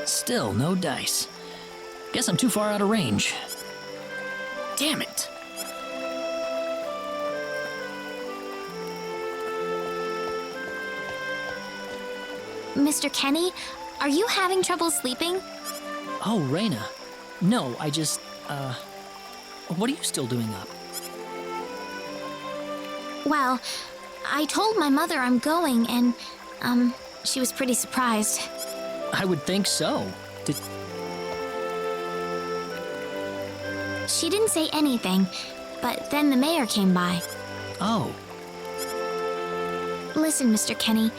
Still no dice. Guess I'm too far out of range. Damn it. Mr. Kenny, are you having trouble sleeping? Oh, Raina. No, I just, what are you still doing up? Well, I told my mother I'm going, and, she was pretty surprised. I would think so. She didn't say anything, but then the mayor came by. Oh, Listen, Mr. Kenny,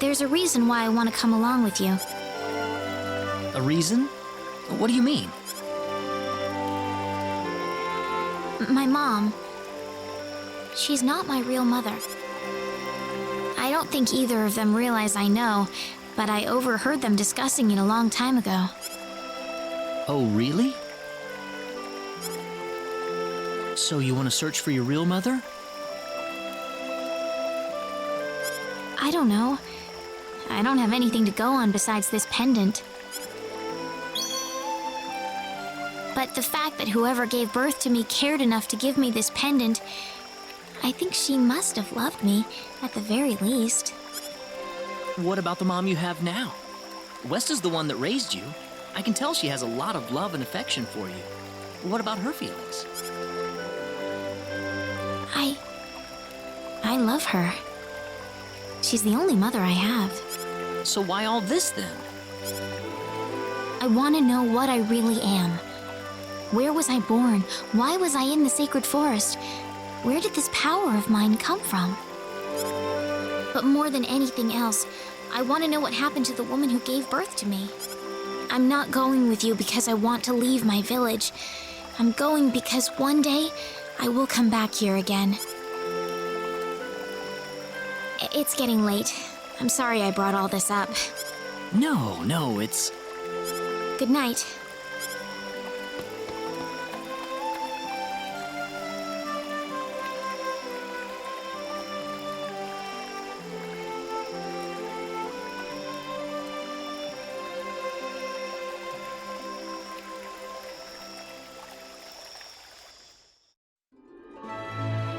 there's a reason why I want to come along with you. a reason? What do you mean? My mom, she's not my real mother. I don't think either of them realize I know, but I overheard them discussing it a long time ago. Oh, really? So you want to search for your real mother? I don't know. I don't have anything to go on besides this pendant. But the fact that whoever gave birth to me cared enough to give me this pendant, I think she must have loved me, at the very least. What about the mom you have now? West is the one that raised you. I can tell she has a lot of love and affection for you. What about her feelings? I love her. She's the only mother I have. So why all this then? I want to know what I really am. Where was I born? Why was I in the sacred forest? Where did this power of mine come from? But more than anything else, I want to know what happened to the woman who gave birth to me. I'm not going with you because I want to leave my village. I'm going because one day I will come back here again. It's getting late. I'm sorry I brought all this up. No, it's... Good night.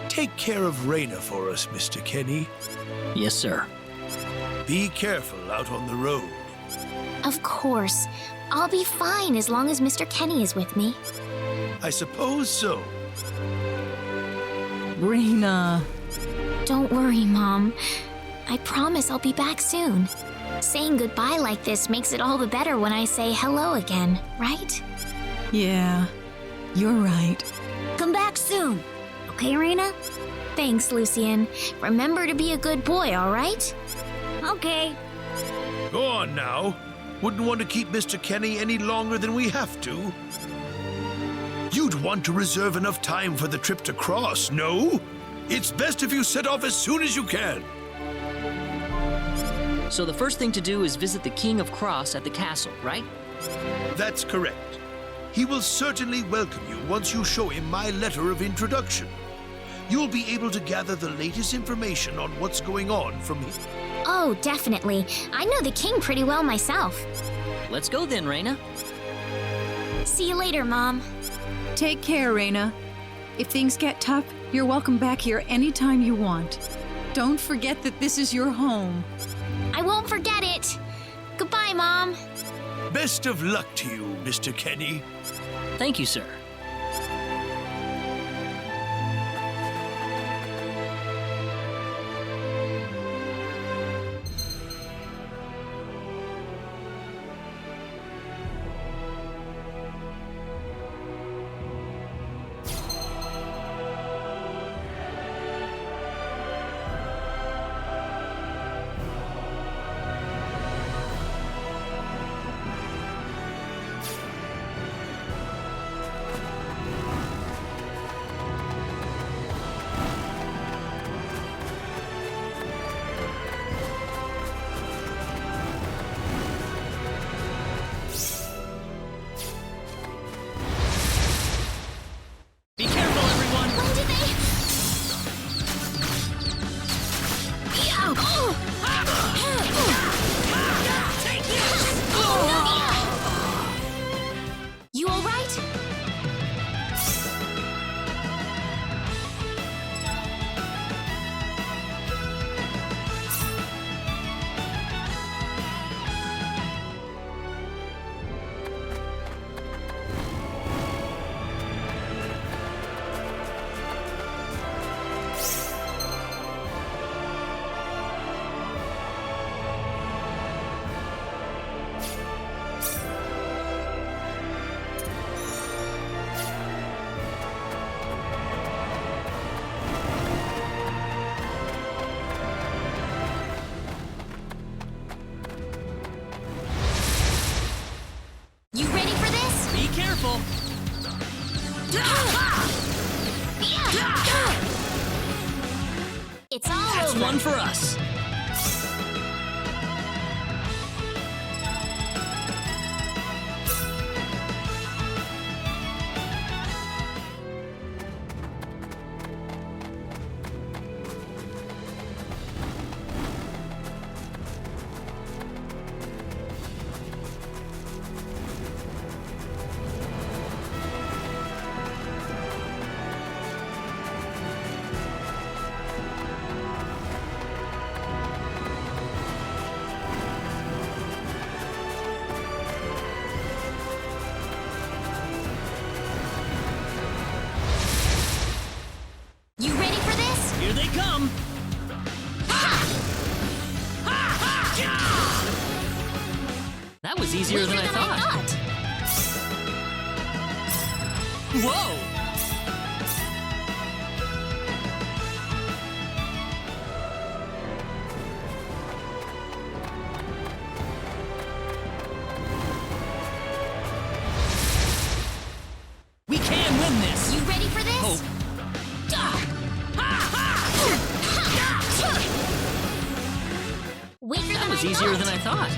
Take care of Raina for us, Mr. Kenny. Yes, sir. Be careful out on the road. Of course. I'll be fine as long as Mr. Kenny is with me. I suppose so. Raina. Don't worry, Mom. I promise I'll be back soon. Saying goodbye like this makes it all the better when I say hello again, right? Yeah, you're right. Come back soon. Okay, Raina? Thanks, Lucian. Remember to be a good boy, all right? Okay. Go on now. Wouldn't want to keep Mr. Kenny any longer than we have to. You'd want to reserve enough time for the trip to Cross, no? It's best if you set off as soon as you can. So the first thing to do is visit the King of Cross at the castle, right? That's correct. He will certainly welcome you once you show him my letter of introduction. You'll be able to gather the latest information on what's going on from him. Oh, definitely. I know the king pretty well myself. Let's go then, Raina. See you later, Mom. Take care, Raina. If things get tough, you're welcome back here anytime you want. Don't forget that this is your home. I won't forget it. Goodbye, Mom. Best of luck to you, Mr. Kenny. Thank you, sir. fun for us. You ready for this? Here they come. That was easier than I thought. Whoa! We can win this! You ready for this? Oh. Weaker That than was I easier thought. than I thought.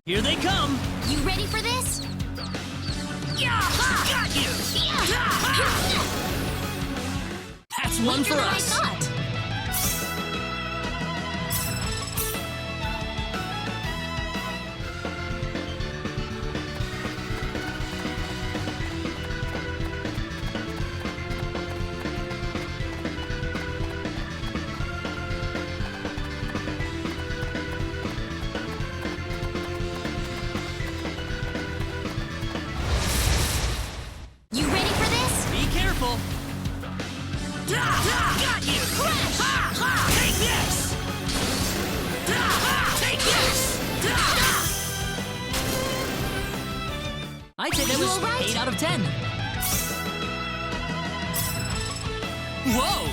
Here they come! You ready for this? Yeah! Got you! That's one Weaker for than I us! thought. You ready for this? Be careful! Got you! Take this! Take this! I'd say that You was all right? 8 out of 10. Whoa!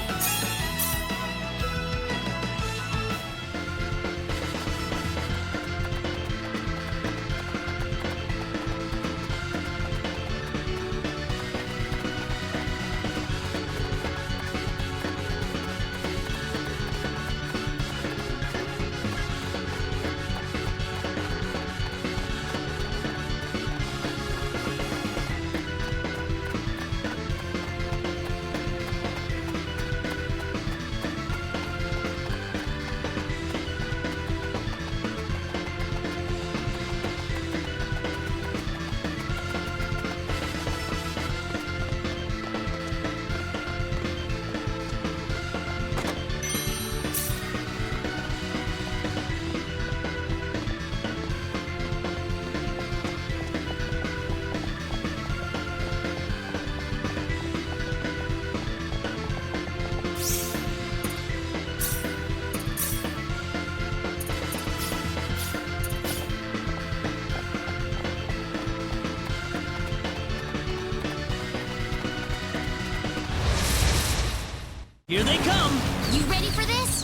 Here they come! You ready for this?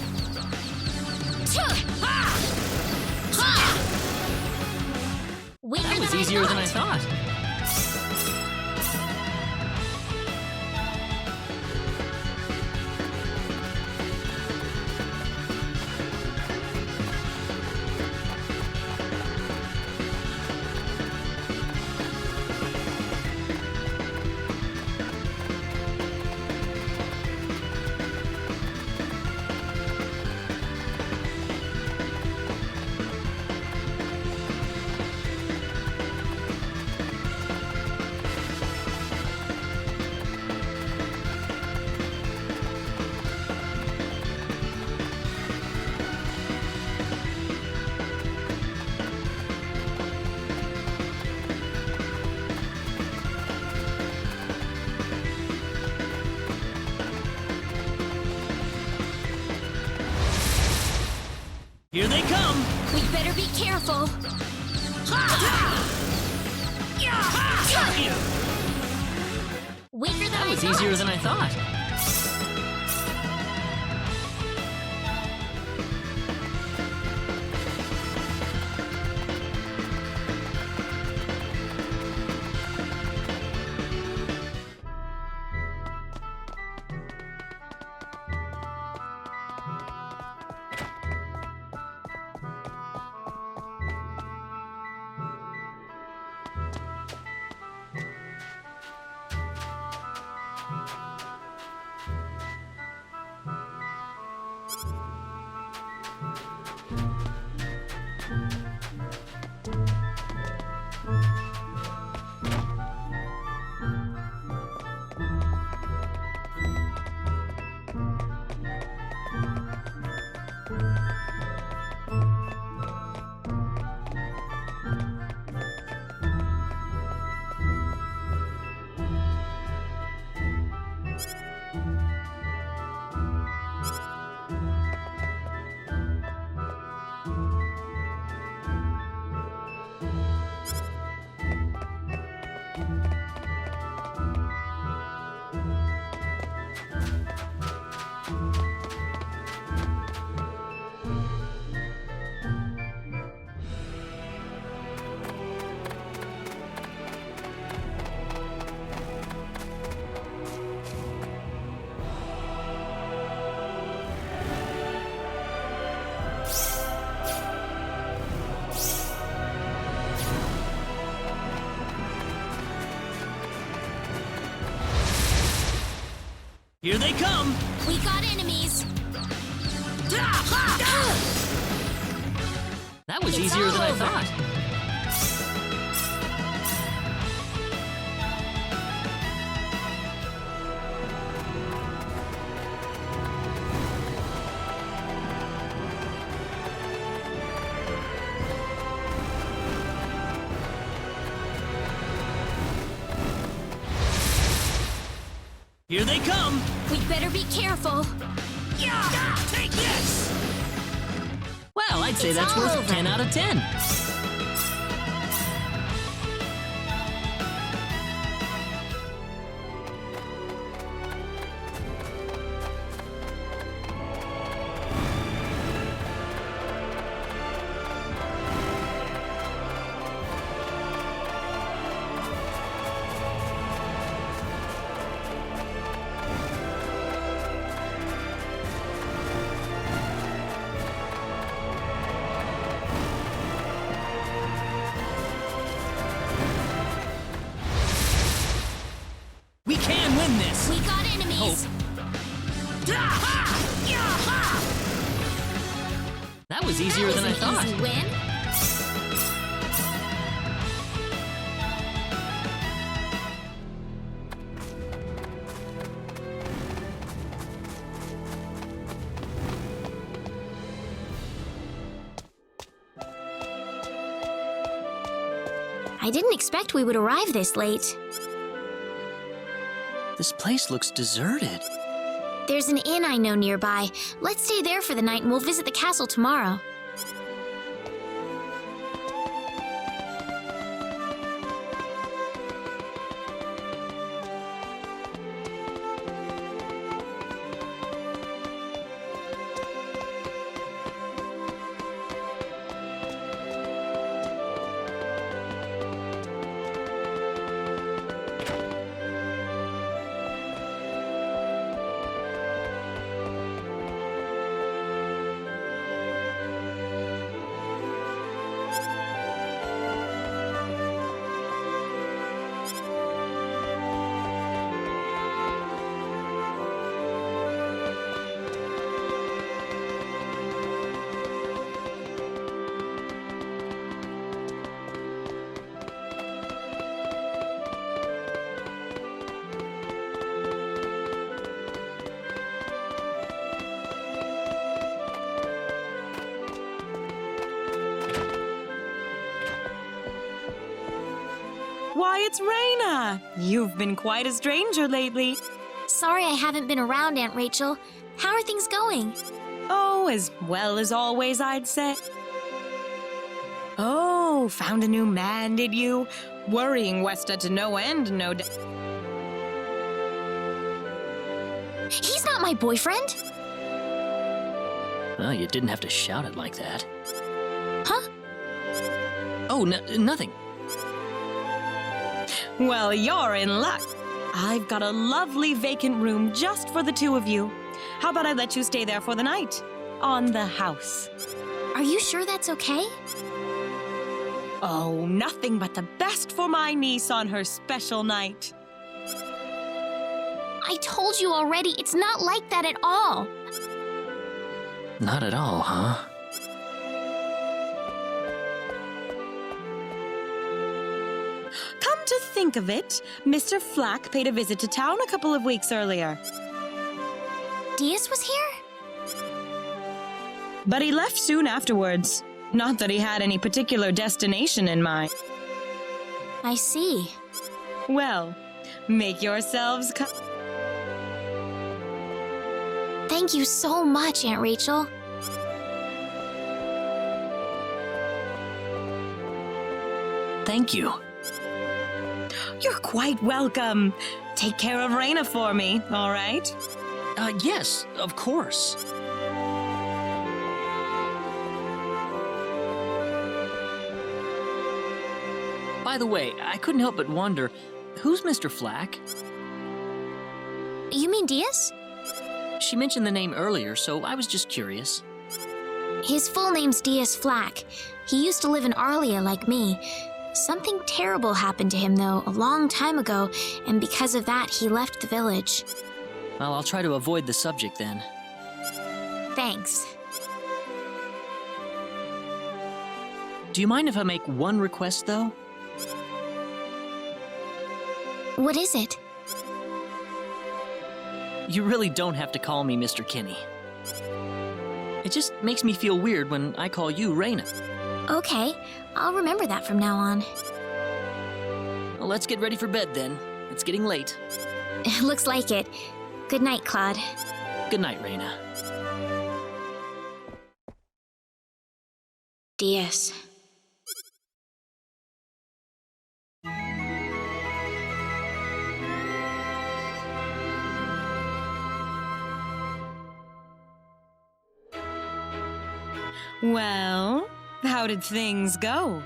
Weaker That was than easier than I thought. thought. Here they come! We better be careful. Got you! Weaker than That I was thought. easier than I thought. Here they come! We got enemies. That was It's easier than I all over. thought. Here they come! We'd better be careful. Yeah! Take this! Well, I'd say It's that's all worth over. 10 out of 10. We can win this! We got enemies. That was easier than I That was an thought. easy win. I didn't expect we would arrive this late. This place looks deserted. There's an inn I know nearby. Let's stay there for the night and we'll visit the castle tomorrow. Why, it's Raina! You've been quite a stranger lately. Sorry I haven't been around, Aunt Rachel. How are things going? Oh, as well as always, I'd say. Oh, found a new man, did you? Worrying Westa to no end, no doubt. He's not my boyfriend. Well, you didn't have to shout it like that. Huh? Oh, nothing. Well, you're in luck. I've got a lovely vacant room just for the two of you. How about I let you stay there for the night? On the house. Are you sure that's okay? Oh, nothing but the best for my niece on her special night. I told you already, it's not like that at all. Not at all, huh? Come to think of it, Mr. Flack paid a visit to town a couple of weeks earlier. Diaz was here? But he left soon afterwards. Not that he had any particular destination in mind. I see. Well, make yourselves Thank you so much, Aunt Rachel. Thank you. You're quite welcome. Take care of Raina for me, all right? Yes, of course. By the way, I couldn't help but wonder, who's Mr. Flack? You mean Diaz? She mentioned the name earlier, so I was just curious. His full name's Diaz Flack. He used to live in Arlia like me. Something terrible happened to him, though, a long time ago, and because of that, he left the village. Well, I'll try to avoid the subject then. Thanks. Do you mind if I make one request, though? What is it? You really don't have to call me Mr. Kinney. It just makes me feel weird when I call you Raina. Okay, I'll remember that from now on. Well, let's get ready for bed then. It's getting late. Looks like it. Good night, Claude. Good night, Raina. DS. Well, how did things go?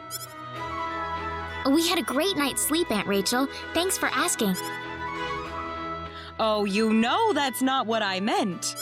We had a great night's sleep, Aunt Rachel. Thanks for asking. Oh, you know that's not what I meant.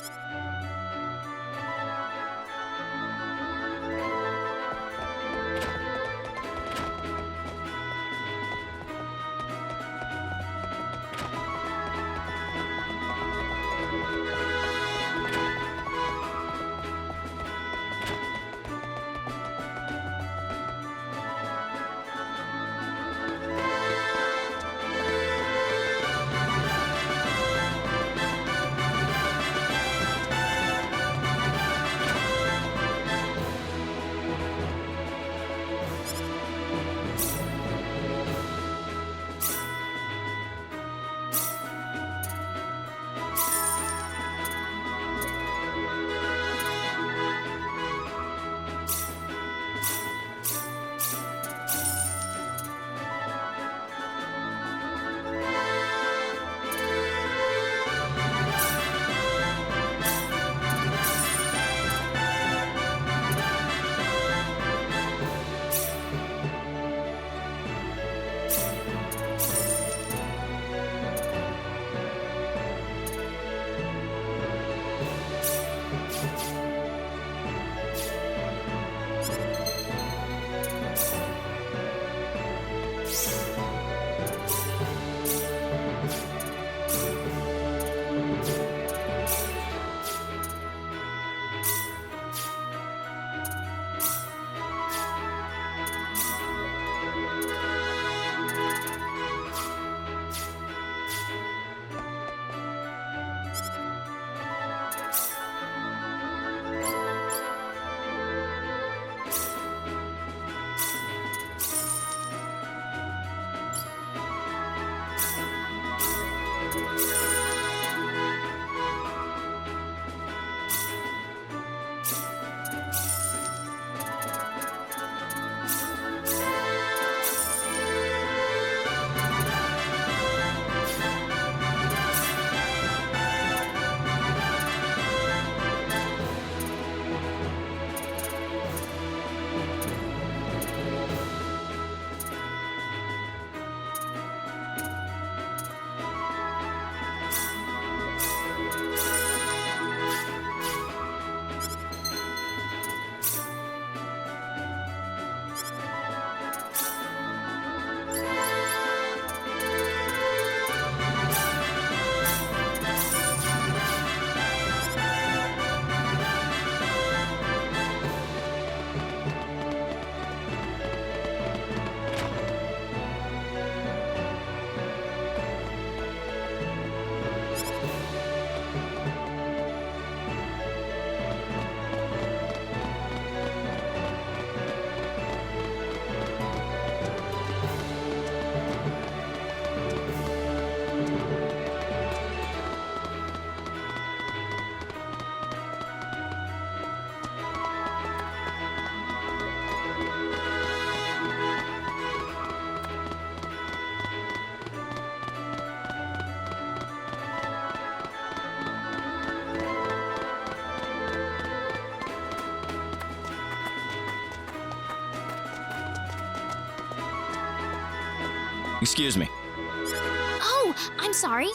Excuse me. Oh, I'm sorry.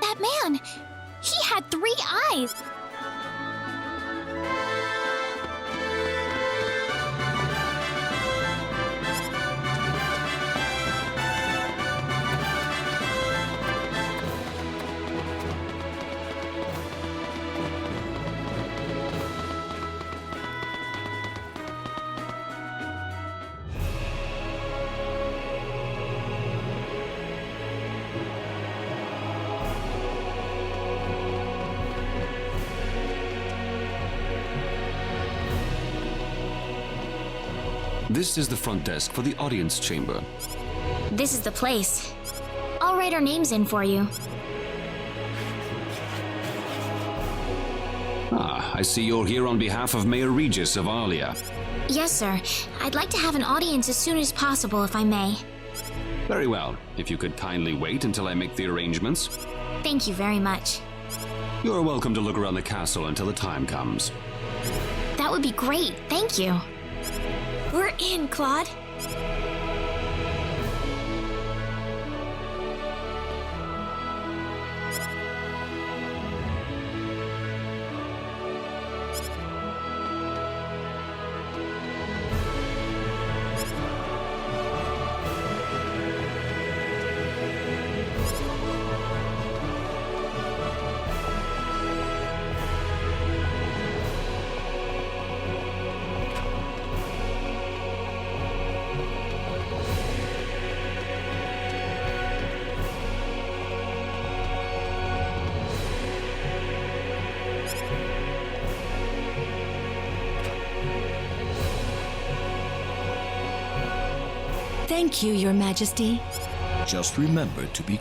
That man, he had 3 eyes. This is the front desk for the audience chamber. This is the place. I'll write our names in for you. Ah, I see you're here on behalf of Mayor Regis of Alia. Yes, sir. I'd like to have an audience as soon as possible, if I may. Very well. If you could kindly wait until I make the arrangements. Thank you very much. You're welcome to look around the castle until the time comes. That would be great. Thank you. We're in, Claude. Thank you, Your Majesty. Just remember to be...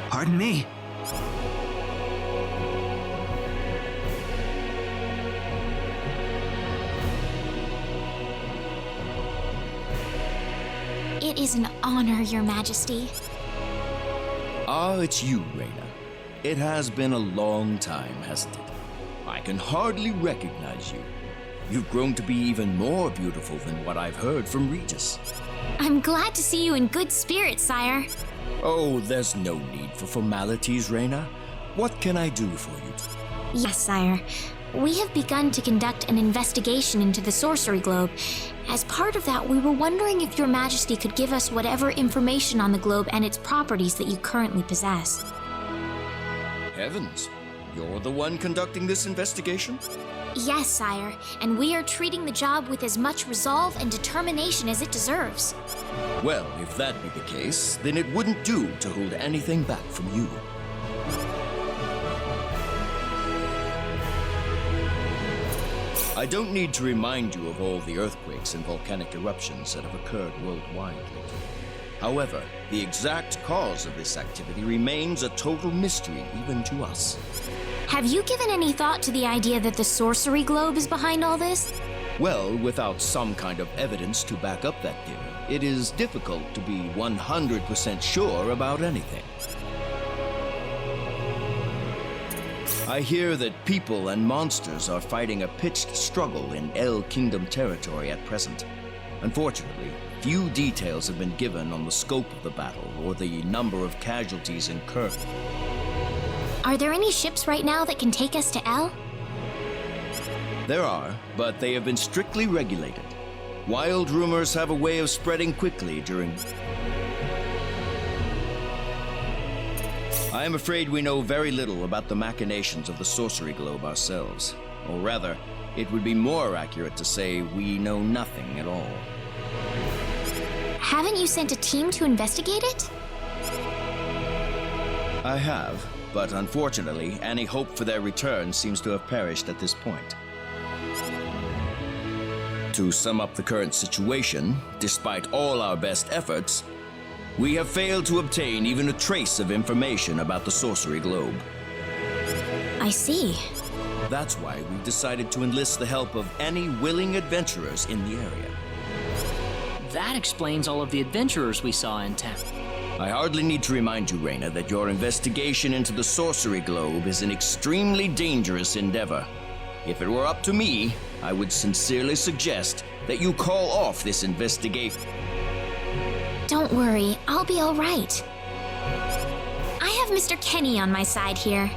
Pardon me. It is an honor, Your Majesty. Ah, it's you, Reina. It has been a long time, hasn't it? I can hardly recognize you. You've grown to be even more beautiful than what I've heard from Regis. I'm glad to see you in good spirits, sire. Oh, there's no need for formalities, Reina. What can I do for you? Yes, sire. We have begun to conduct an investigation into the sorcery globe. As part of that, we were wondering if Your Majesty could give us whatever information on the globe and its properties that you currently possess. Heavens, you're the one conducting this investigation? Yes, sire, and we are treating the job with as much resolve and determination as it deserves. Well, if that be the case, then it wouldn't do to hold anything back from you. I don't need to remind you of all the earthquakes and volcanic eruptions that have occurred worldwide lately. However, the exact cause of this activity remains a total mystery even to us. Have you given any thought to the idea that the sorcery globe is behind all this? Well, without some kind of evidence to back up that theory, it is difficult to be 100% sure about anything. I hear that people and monsters are fighting a pitched struggle in El Kingdom territory at present. Unfortunately, few details have been given on the scope of the battle or the number of casualties incurred. Are there any ships right now that can take us to El? There are, but they have been strictly regulated. Wild rumors have a way of spreading quickly during... I am afraid we know very little about the machinations of the sorcery globe ourselves. Or rather, it would be more accurate to say we know nothing at all. Haven't you sent a team to investigate it? I have, but unfortunately, any hope for their return seems to have perished at this point. To sum up the current situation, despite all our best efforts, we have failed to obtain even a trace of information about the sorcery globe. I see. That's why we've decided to enlist the help of any willing adventurers in the area. That explains all of the adventurers we saw in town. I hardly need to remind you, Reina, that your investigation into the sorcery globe is an extremely dangerous endeavor. If it were up to me, I would sincerely suggest that you call off this investigation. Don't worry, I'll be all right. I have Mr. Kenny on my side here.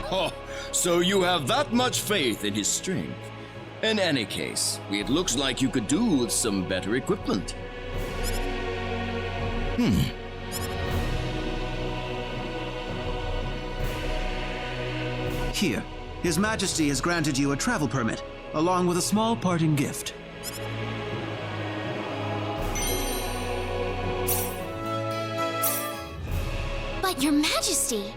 Oh, so you have that much faith in his strength. In any case, it looks like you could do with some better equipment. Here, His Majesty has granted you a travel permit, along with a small parting gift. But Your Majesty!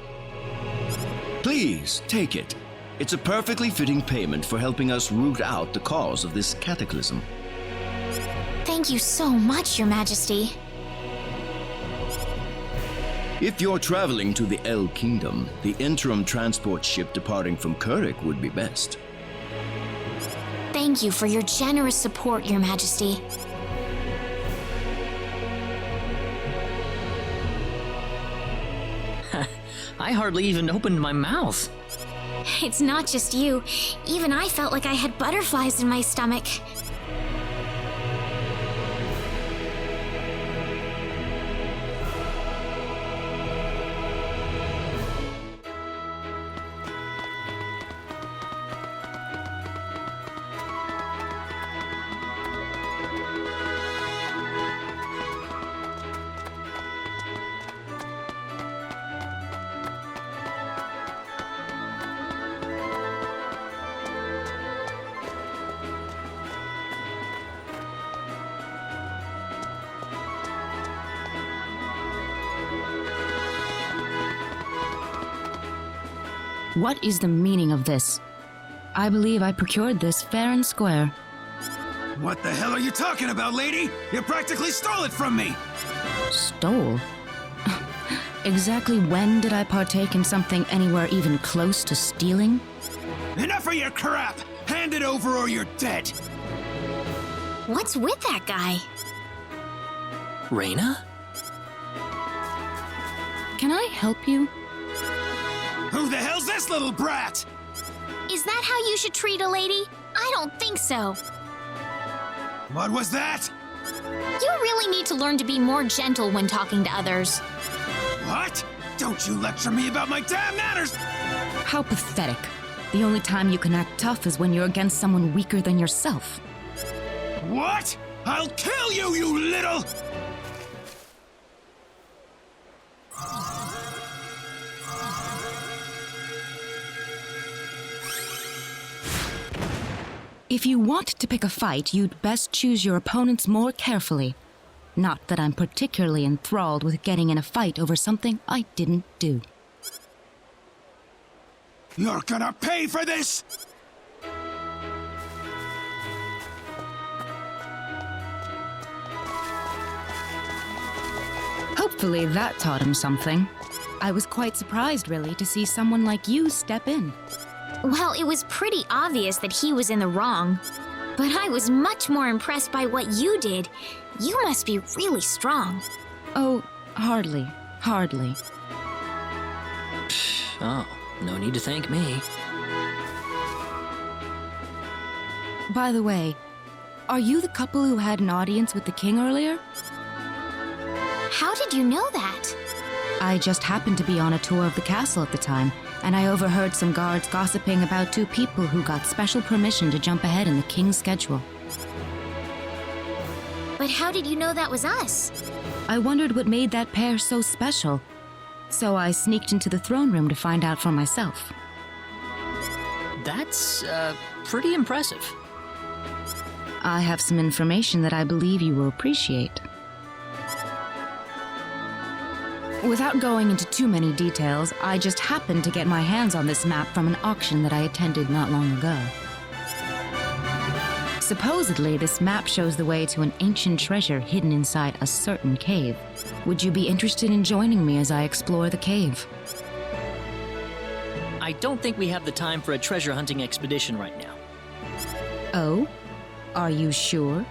Please, take it. It's a perfectly fitting payment for helping us root out the cause of this cataclysm. Thank you so much, Your Majesty. If you're traveling to the El Kingdom, the interim transport ship departing from Kurik would be best. Thank you for your generous support, Your Majesty. I hardly even opened my mouth. It's not just you. Even I felt like I had butterflies in my stomach. What is the meaning of this? I believe I procured this fair and square. What the hell are you talking about, lady? You practically stole it from me! Stole? Exactly when did I partake in something anywhere even close to stealing? Enough of your crap! Hand it over or you're dead! What's with that guy? Reina? Can I help you? Who the hell's this little brat? Is that how you should treat a lady? I don't think so. What was that? You really need to learn to be more gentle when talking to others. What? Don't you lecture me about my damn manners! How pathetic. The only time you can act tough is when you're against someone weaker than yourself. What? I'll kill you, you little... If you want to pick a fight, you'd best choose your opponents more carefully. Not that I'm particularly enthralled with getting in a fight over something I didn't do. You're gonna pay for this! Hopefully that taught him something. I was quite surprised, really, to see someone like you step in. Well, it was pretty obvious that he was in the wrong. But I was much more impressed by what you did. You must be really strong. Oh, hardly. Hardly. Oh, no need to thank me. By the way, are you the couple who had an audience with the king earlier? How did you know that? I just happened to be on a tour of the castle at the time, and I overheard some guards gossiping about two people who got special permission to jump ahead in the king's schedule. But how did you know that was us? I wondered what made that pair so special, so I sneaked into the throne room to find out for myself. That's, pretty impressive. I have some information that I believe you will appreciate. Without going into too many details, I just happened to get my hands on this map from an auction that I attended not long ago. Supposedly, this map shows the way to an ancient treasure hidden inside a certain cave. Would you be interested in joining me as I explore the cave? I don't think we have the time for a treasure hunting expedition right now. Oh? Are you sure?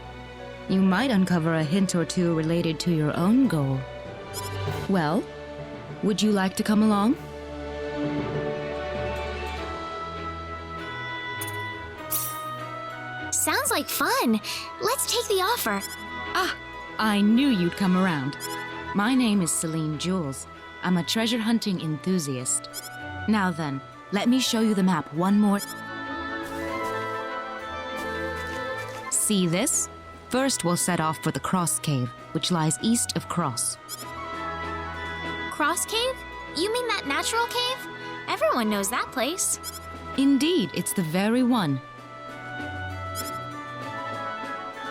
You might uncover a hint or two related to your own goal. Well, would you like to come along? Sounds like fun. Let's take the offer. Ah, I knew you'd come around. My name is Celine Jules. I'm a treasure hunting enthusiast. Now then, let me show you the map one more. See this? First, we'll set off for the Cross Cave, which lies east of Cross. Cross Cave? You mean that natural cave? Everyone knows that place. Indeed, it's the very one.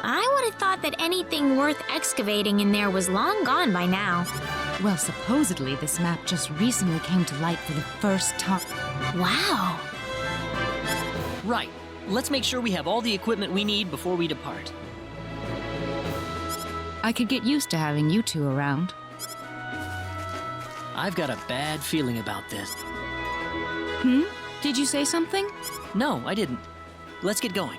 I would have thought that anything worth excavating in there was long gone by now. Well, supposedly this map just recently came to light for the first time. Wow. Right. Let's make sure we have all the equipment we need before we depart. I could get used to having you two around. I've got a bad feeling about this. Did you say something? No, I didn't. Let's get going.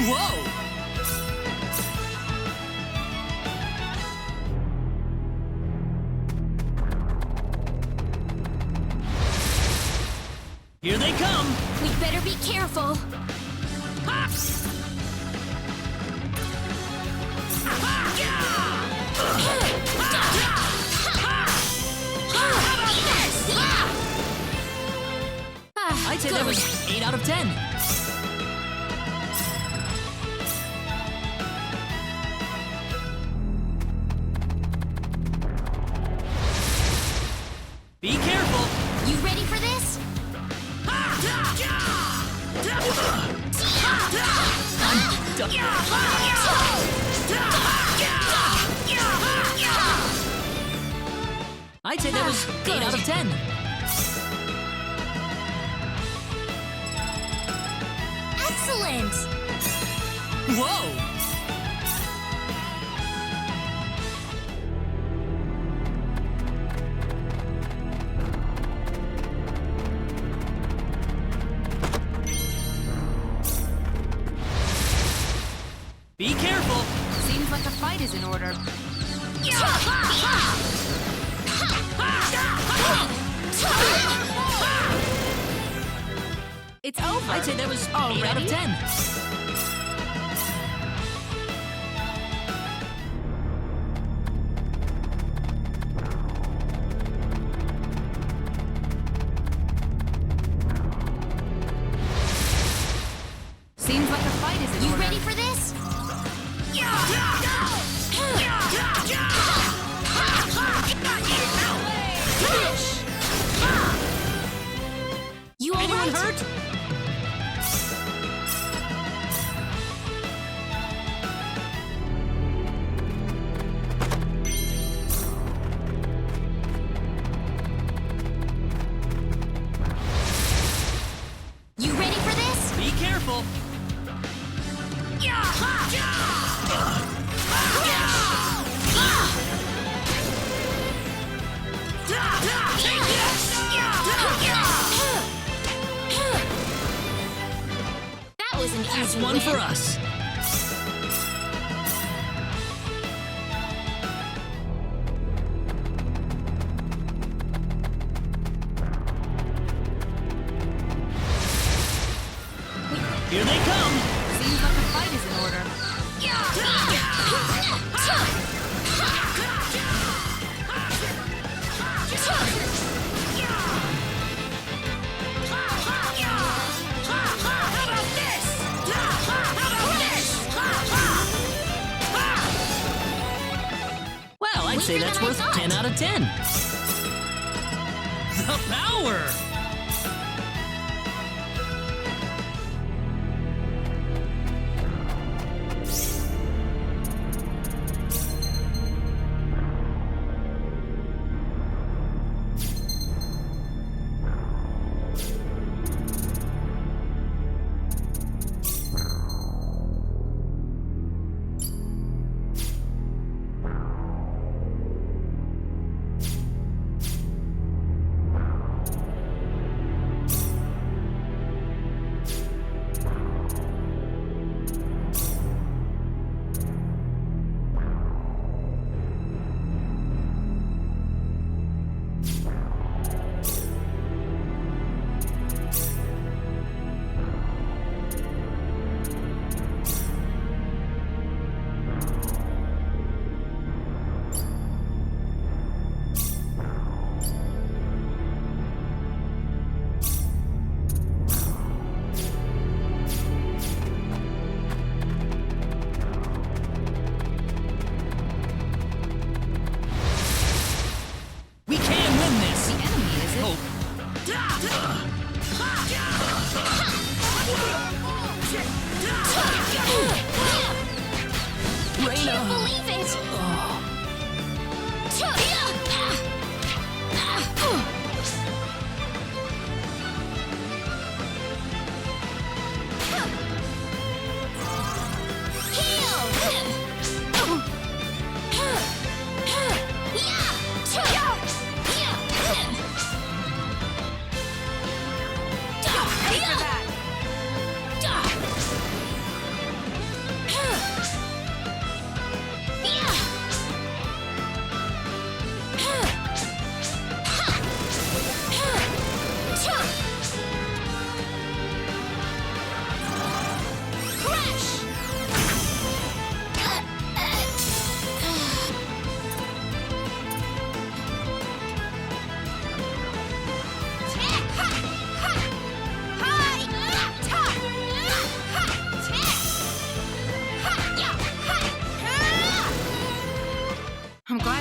Whoa! Here they come! We better be careful. I'd say that was 8 out of 10. Be careful! You ready for this? I'd say that was 8 out of 10. Excellent! Whoa! Be careful! Seems like a fight is in order. It's over. I'd say that was 8 out of 10. Seems like a fight is in You order. ready for this? You all Anyone right? hurt? You ready for this? Be careful! That was an That's easy one win. for us. Here they come! Seems like a fight is in order. Well, I'd say Weaker that's than I worth thought. 10 out of 10. The power!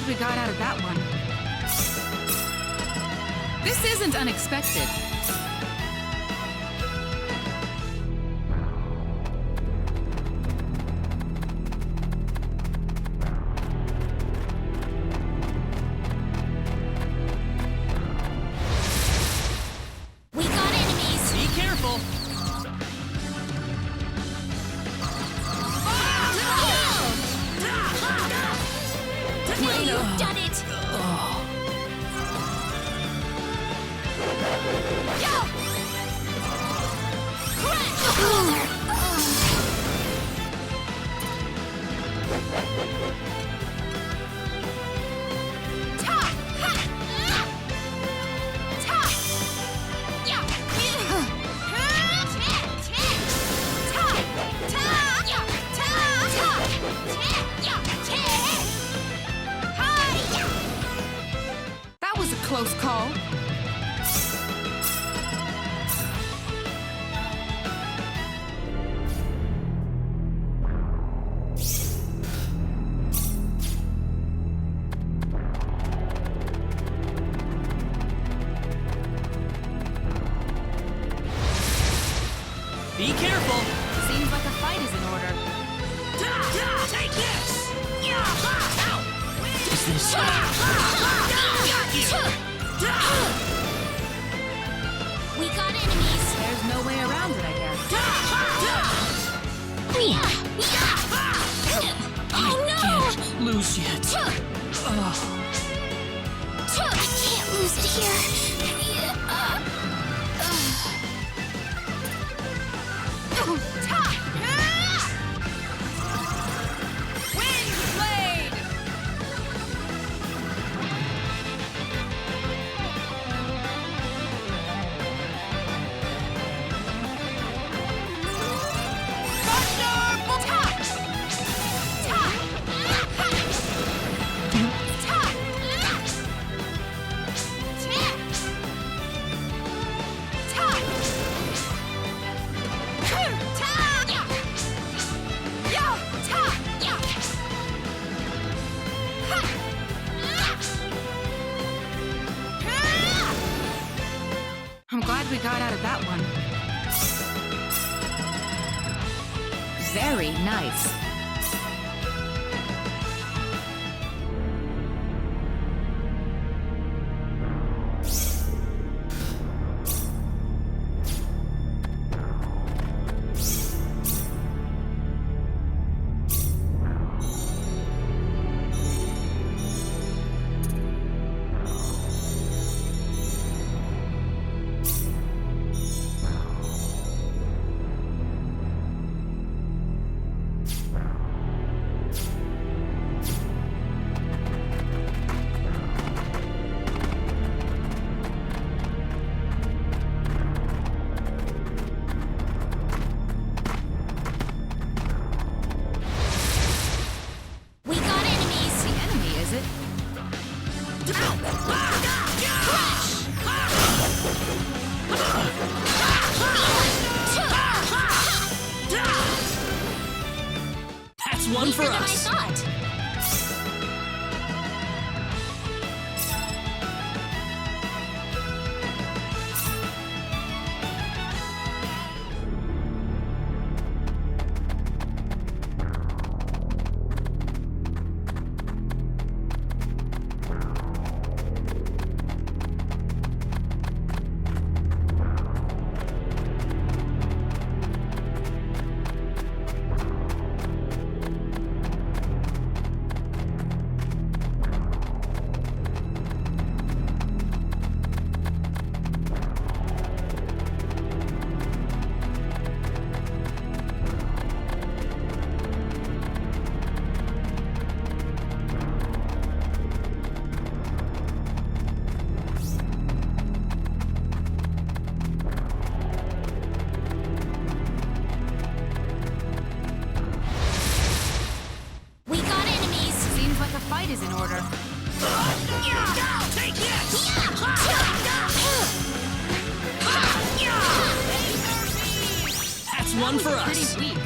glad we got out of that one. This isn't unexpected. We got enemies! Be careful! You've done it! That was a close call. Be careful! Seems like a fight is in order. Take this! Is this... We got enemies! There's no way around it, I guess. Oh no! Can't lose yet. I can't lose it here. I'm glad we got out of that one. Very nice. One for us. Than I thought. Is in order. Take this! That's one for us. Pretty weak.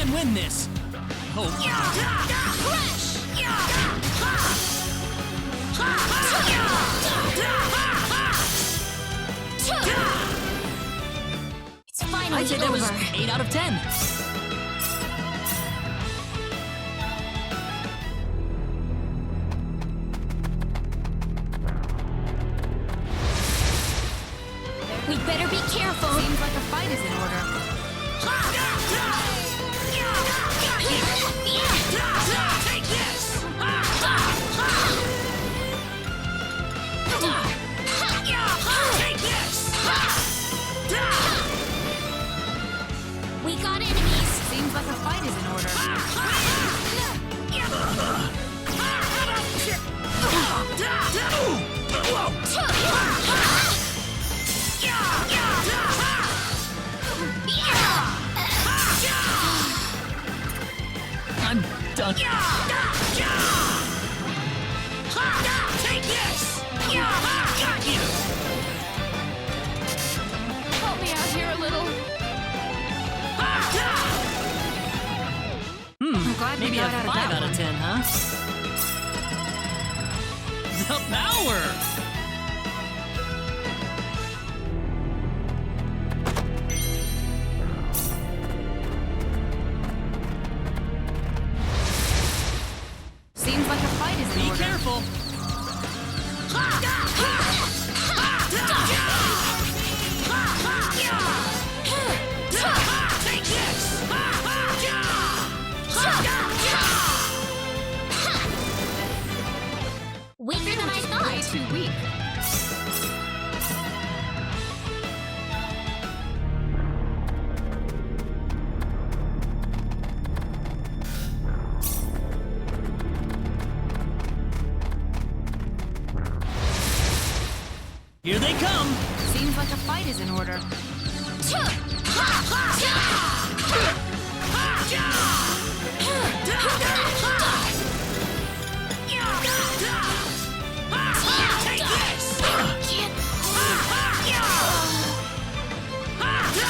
can win this! Hope. It's finally I'd say that was over. 8 out of 10. We better be careful. Seems like a fight is in order. Take this! Take this! We got enemies. Seems like a fight is in order. I'm done. Take this! Got you! Help me out here a little. I'm glad we Maybe a got out of 5 that out of one. 10, huh? The power! Seems like a fight is in Be order. careful! Take this! Weaker than I thought. Way too weak. Here they come! Seems like a fight is in order. Take this!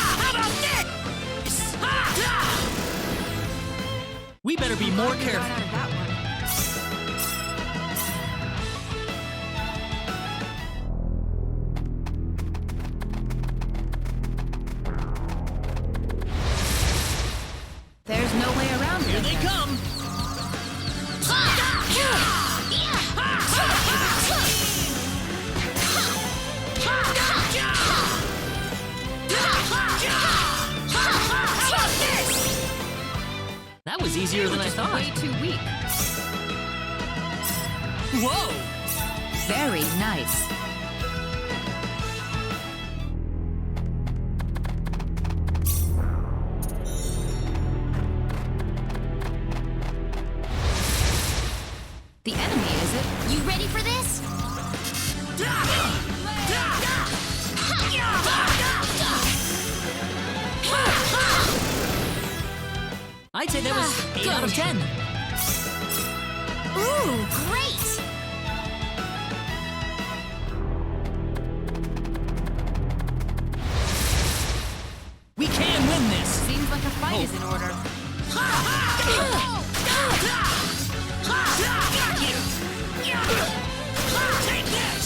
How about this? We better be more Glad we got careful. out of that one. There's no way around Here it. they come! That was easier than I thought. Way too weak. Whoa! Very nice. The enemy, is it? You ready for this? I'd say that was 8 out of 10. Ooh, great! We can win this! Seems like a fight is in order. Take this!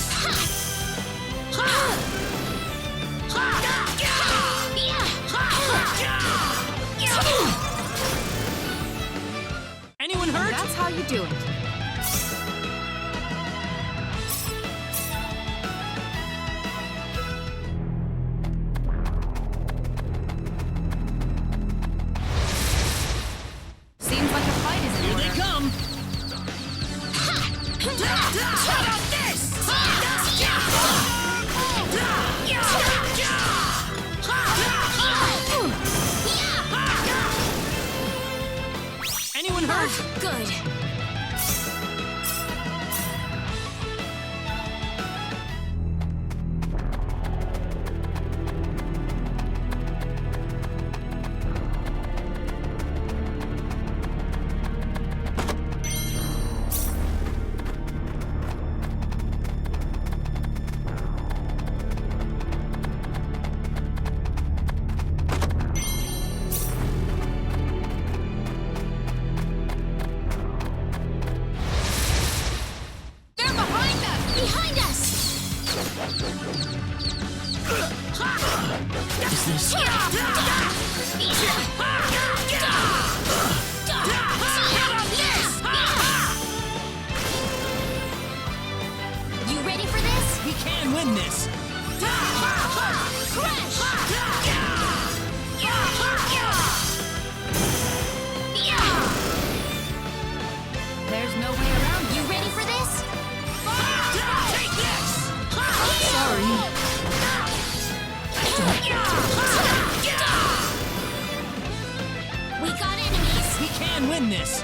Anyone hurt? That's how you do it. Seems like a fight is in Here order. they come! How about this? Anyone hurt? Good. We got enemies. We can win this.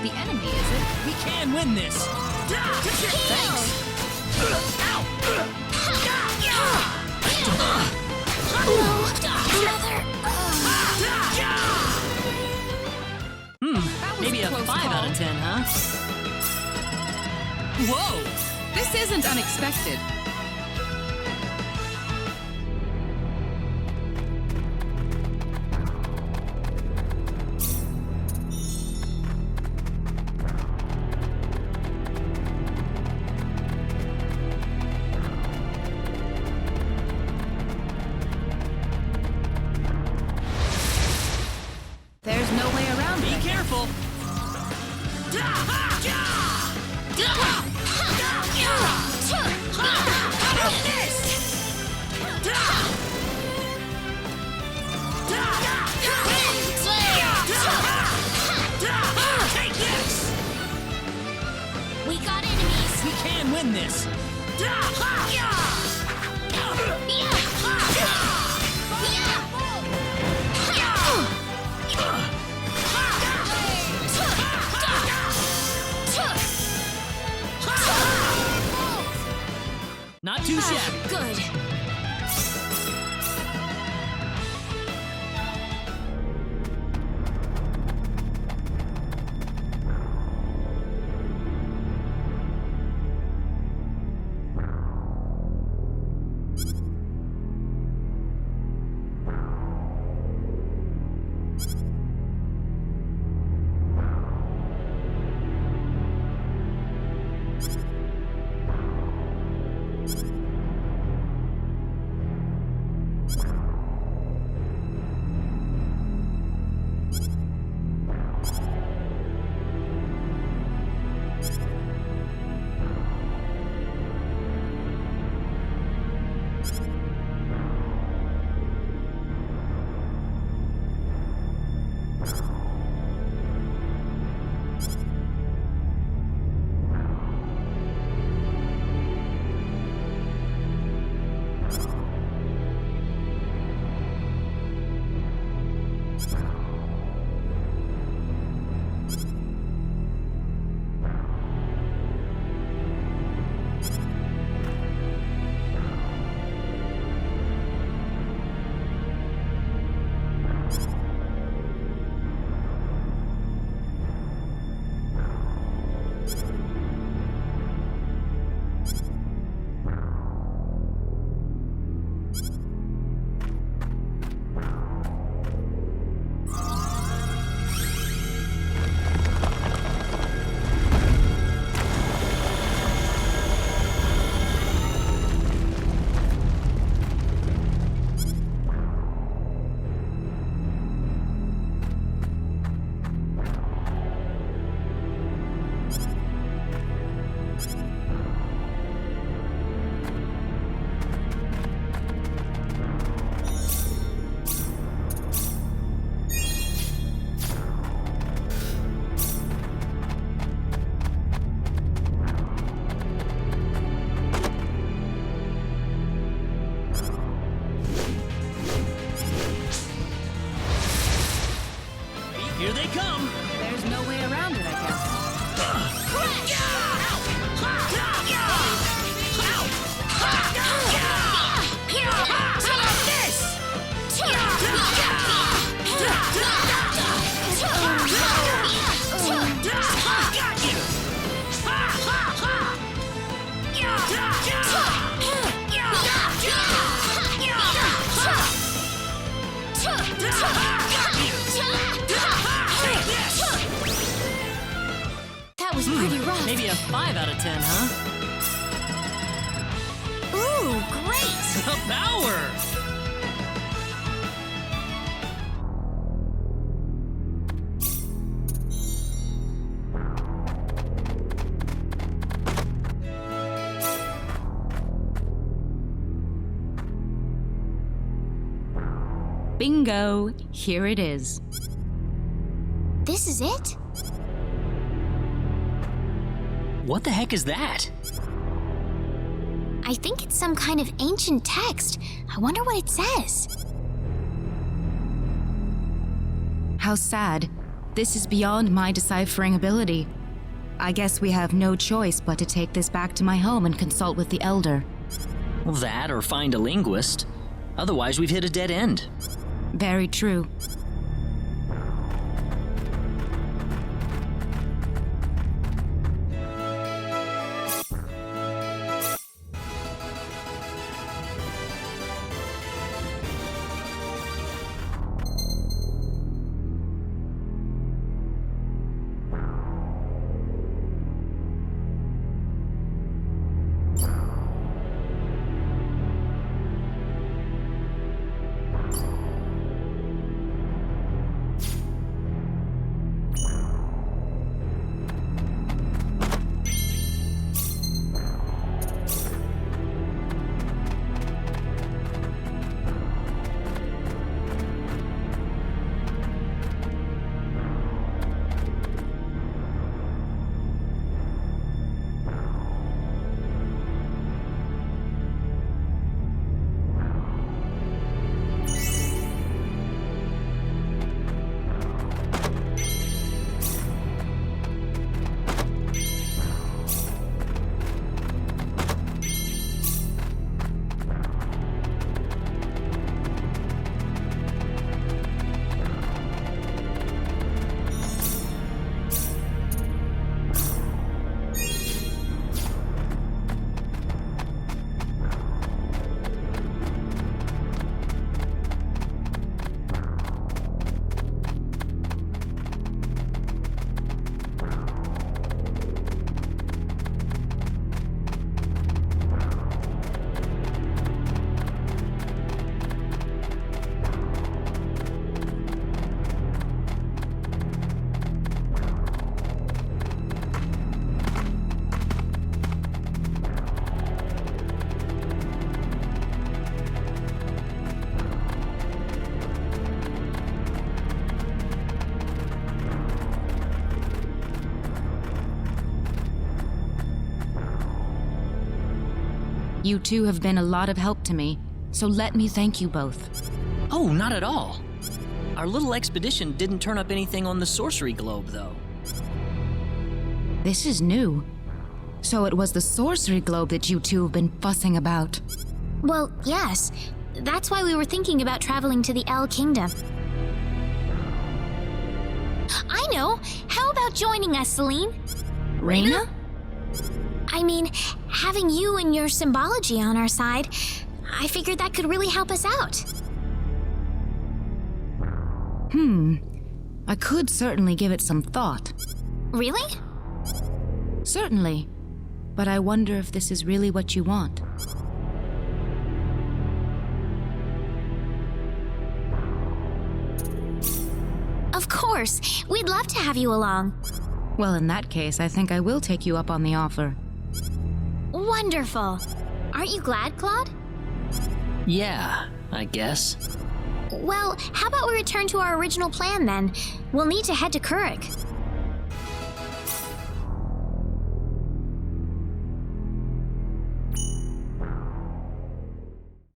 The enemy, is it? We can win this. Thanks. Maybe a 5 out of 10, huh? Whoa! This isn't unexpected. There's no way around it. Be careful. We got enemies. We can win this. Not too shabby. Good. Here they come. There's no way around it, I guess. That was pretty rough. Maybe a 5 out of 10, huh? Ooh, great! The power! Bingo! Here it is. this is it? What the heck is that? I think it's some kind of ancient text. I wonder what it says. How sad. This is beyond my deciphering ability. I guess we have no choice but to take this back to my home and consult with the Elder. Well, that or find a linguist. Otherwise, we've hit a dead end. Very true. You two have been a lot of help to me, so let me thank you both. Oh, not at all. Our little expedition didn't turn up anything on the sorcery globe, though. This is new. So it was the sorcery globe that you two have been fussing about. Well, yes. That's why we were thinking about traveling to the El Kingdom. I know! How about joining us, Celine? Reina? I mean, having you and your symbology on our side, I figured that could really help us out. I could certainly give it some thought. Really? Certainly. But I wonder if this is really what you want. Of course! We'd love to have you along. Well, in that case, I think I will take you up on the offer. Wonderful! Aren't you glad, Claude? Yeah, I guess. Well, how about we return to our original plan then? We'll need to head to Kurik.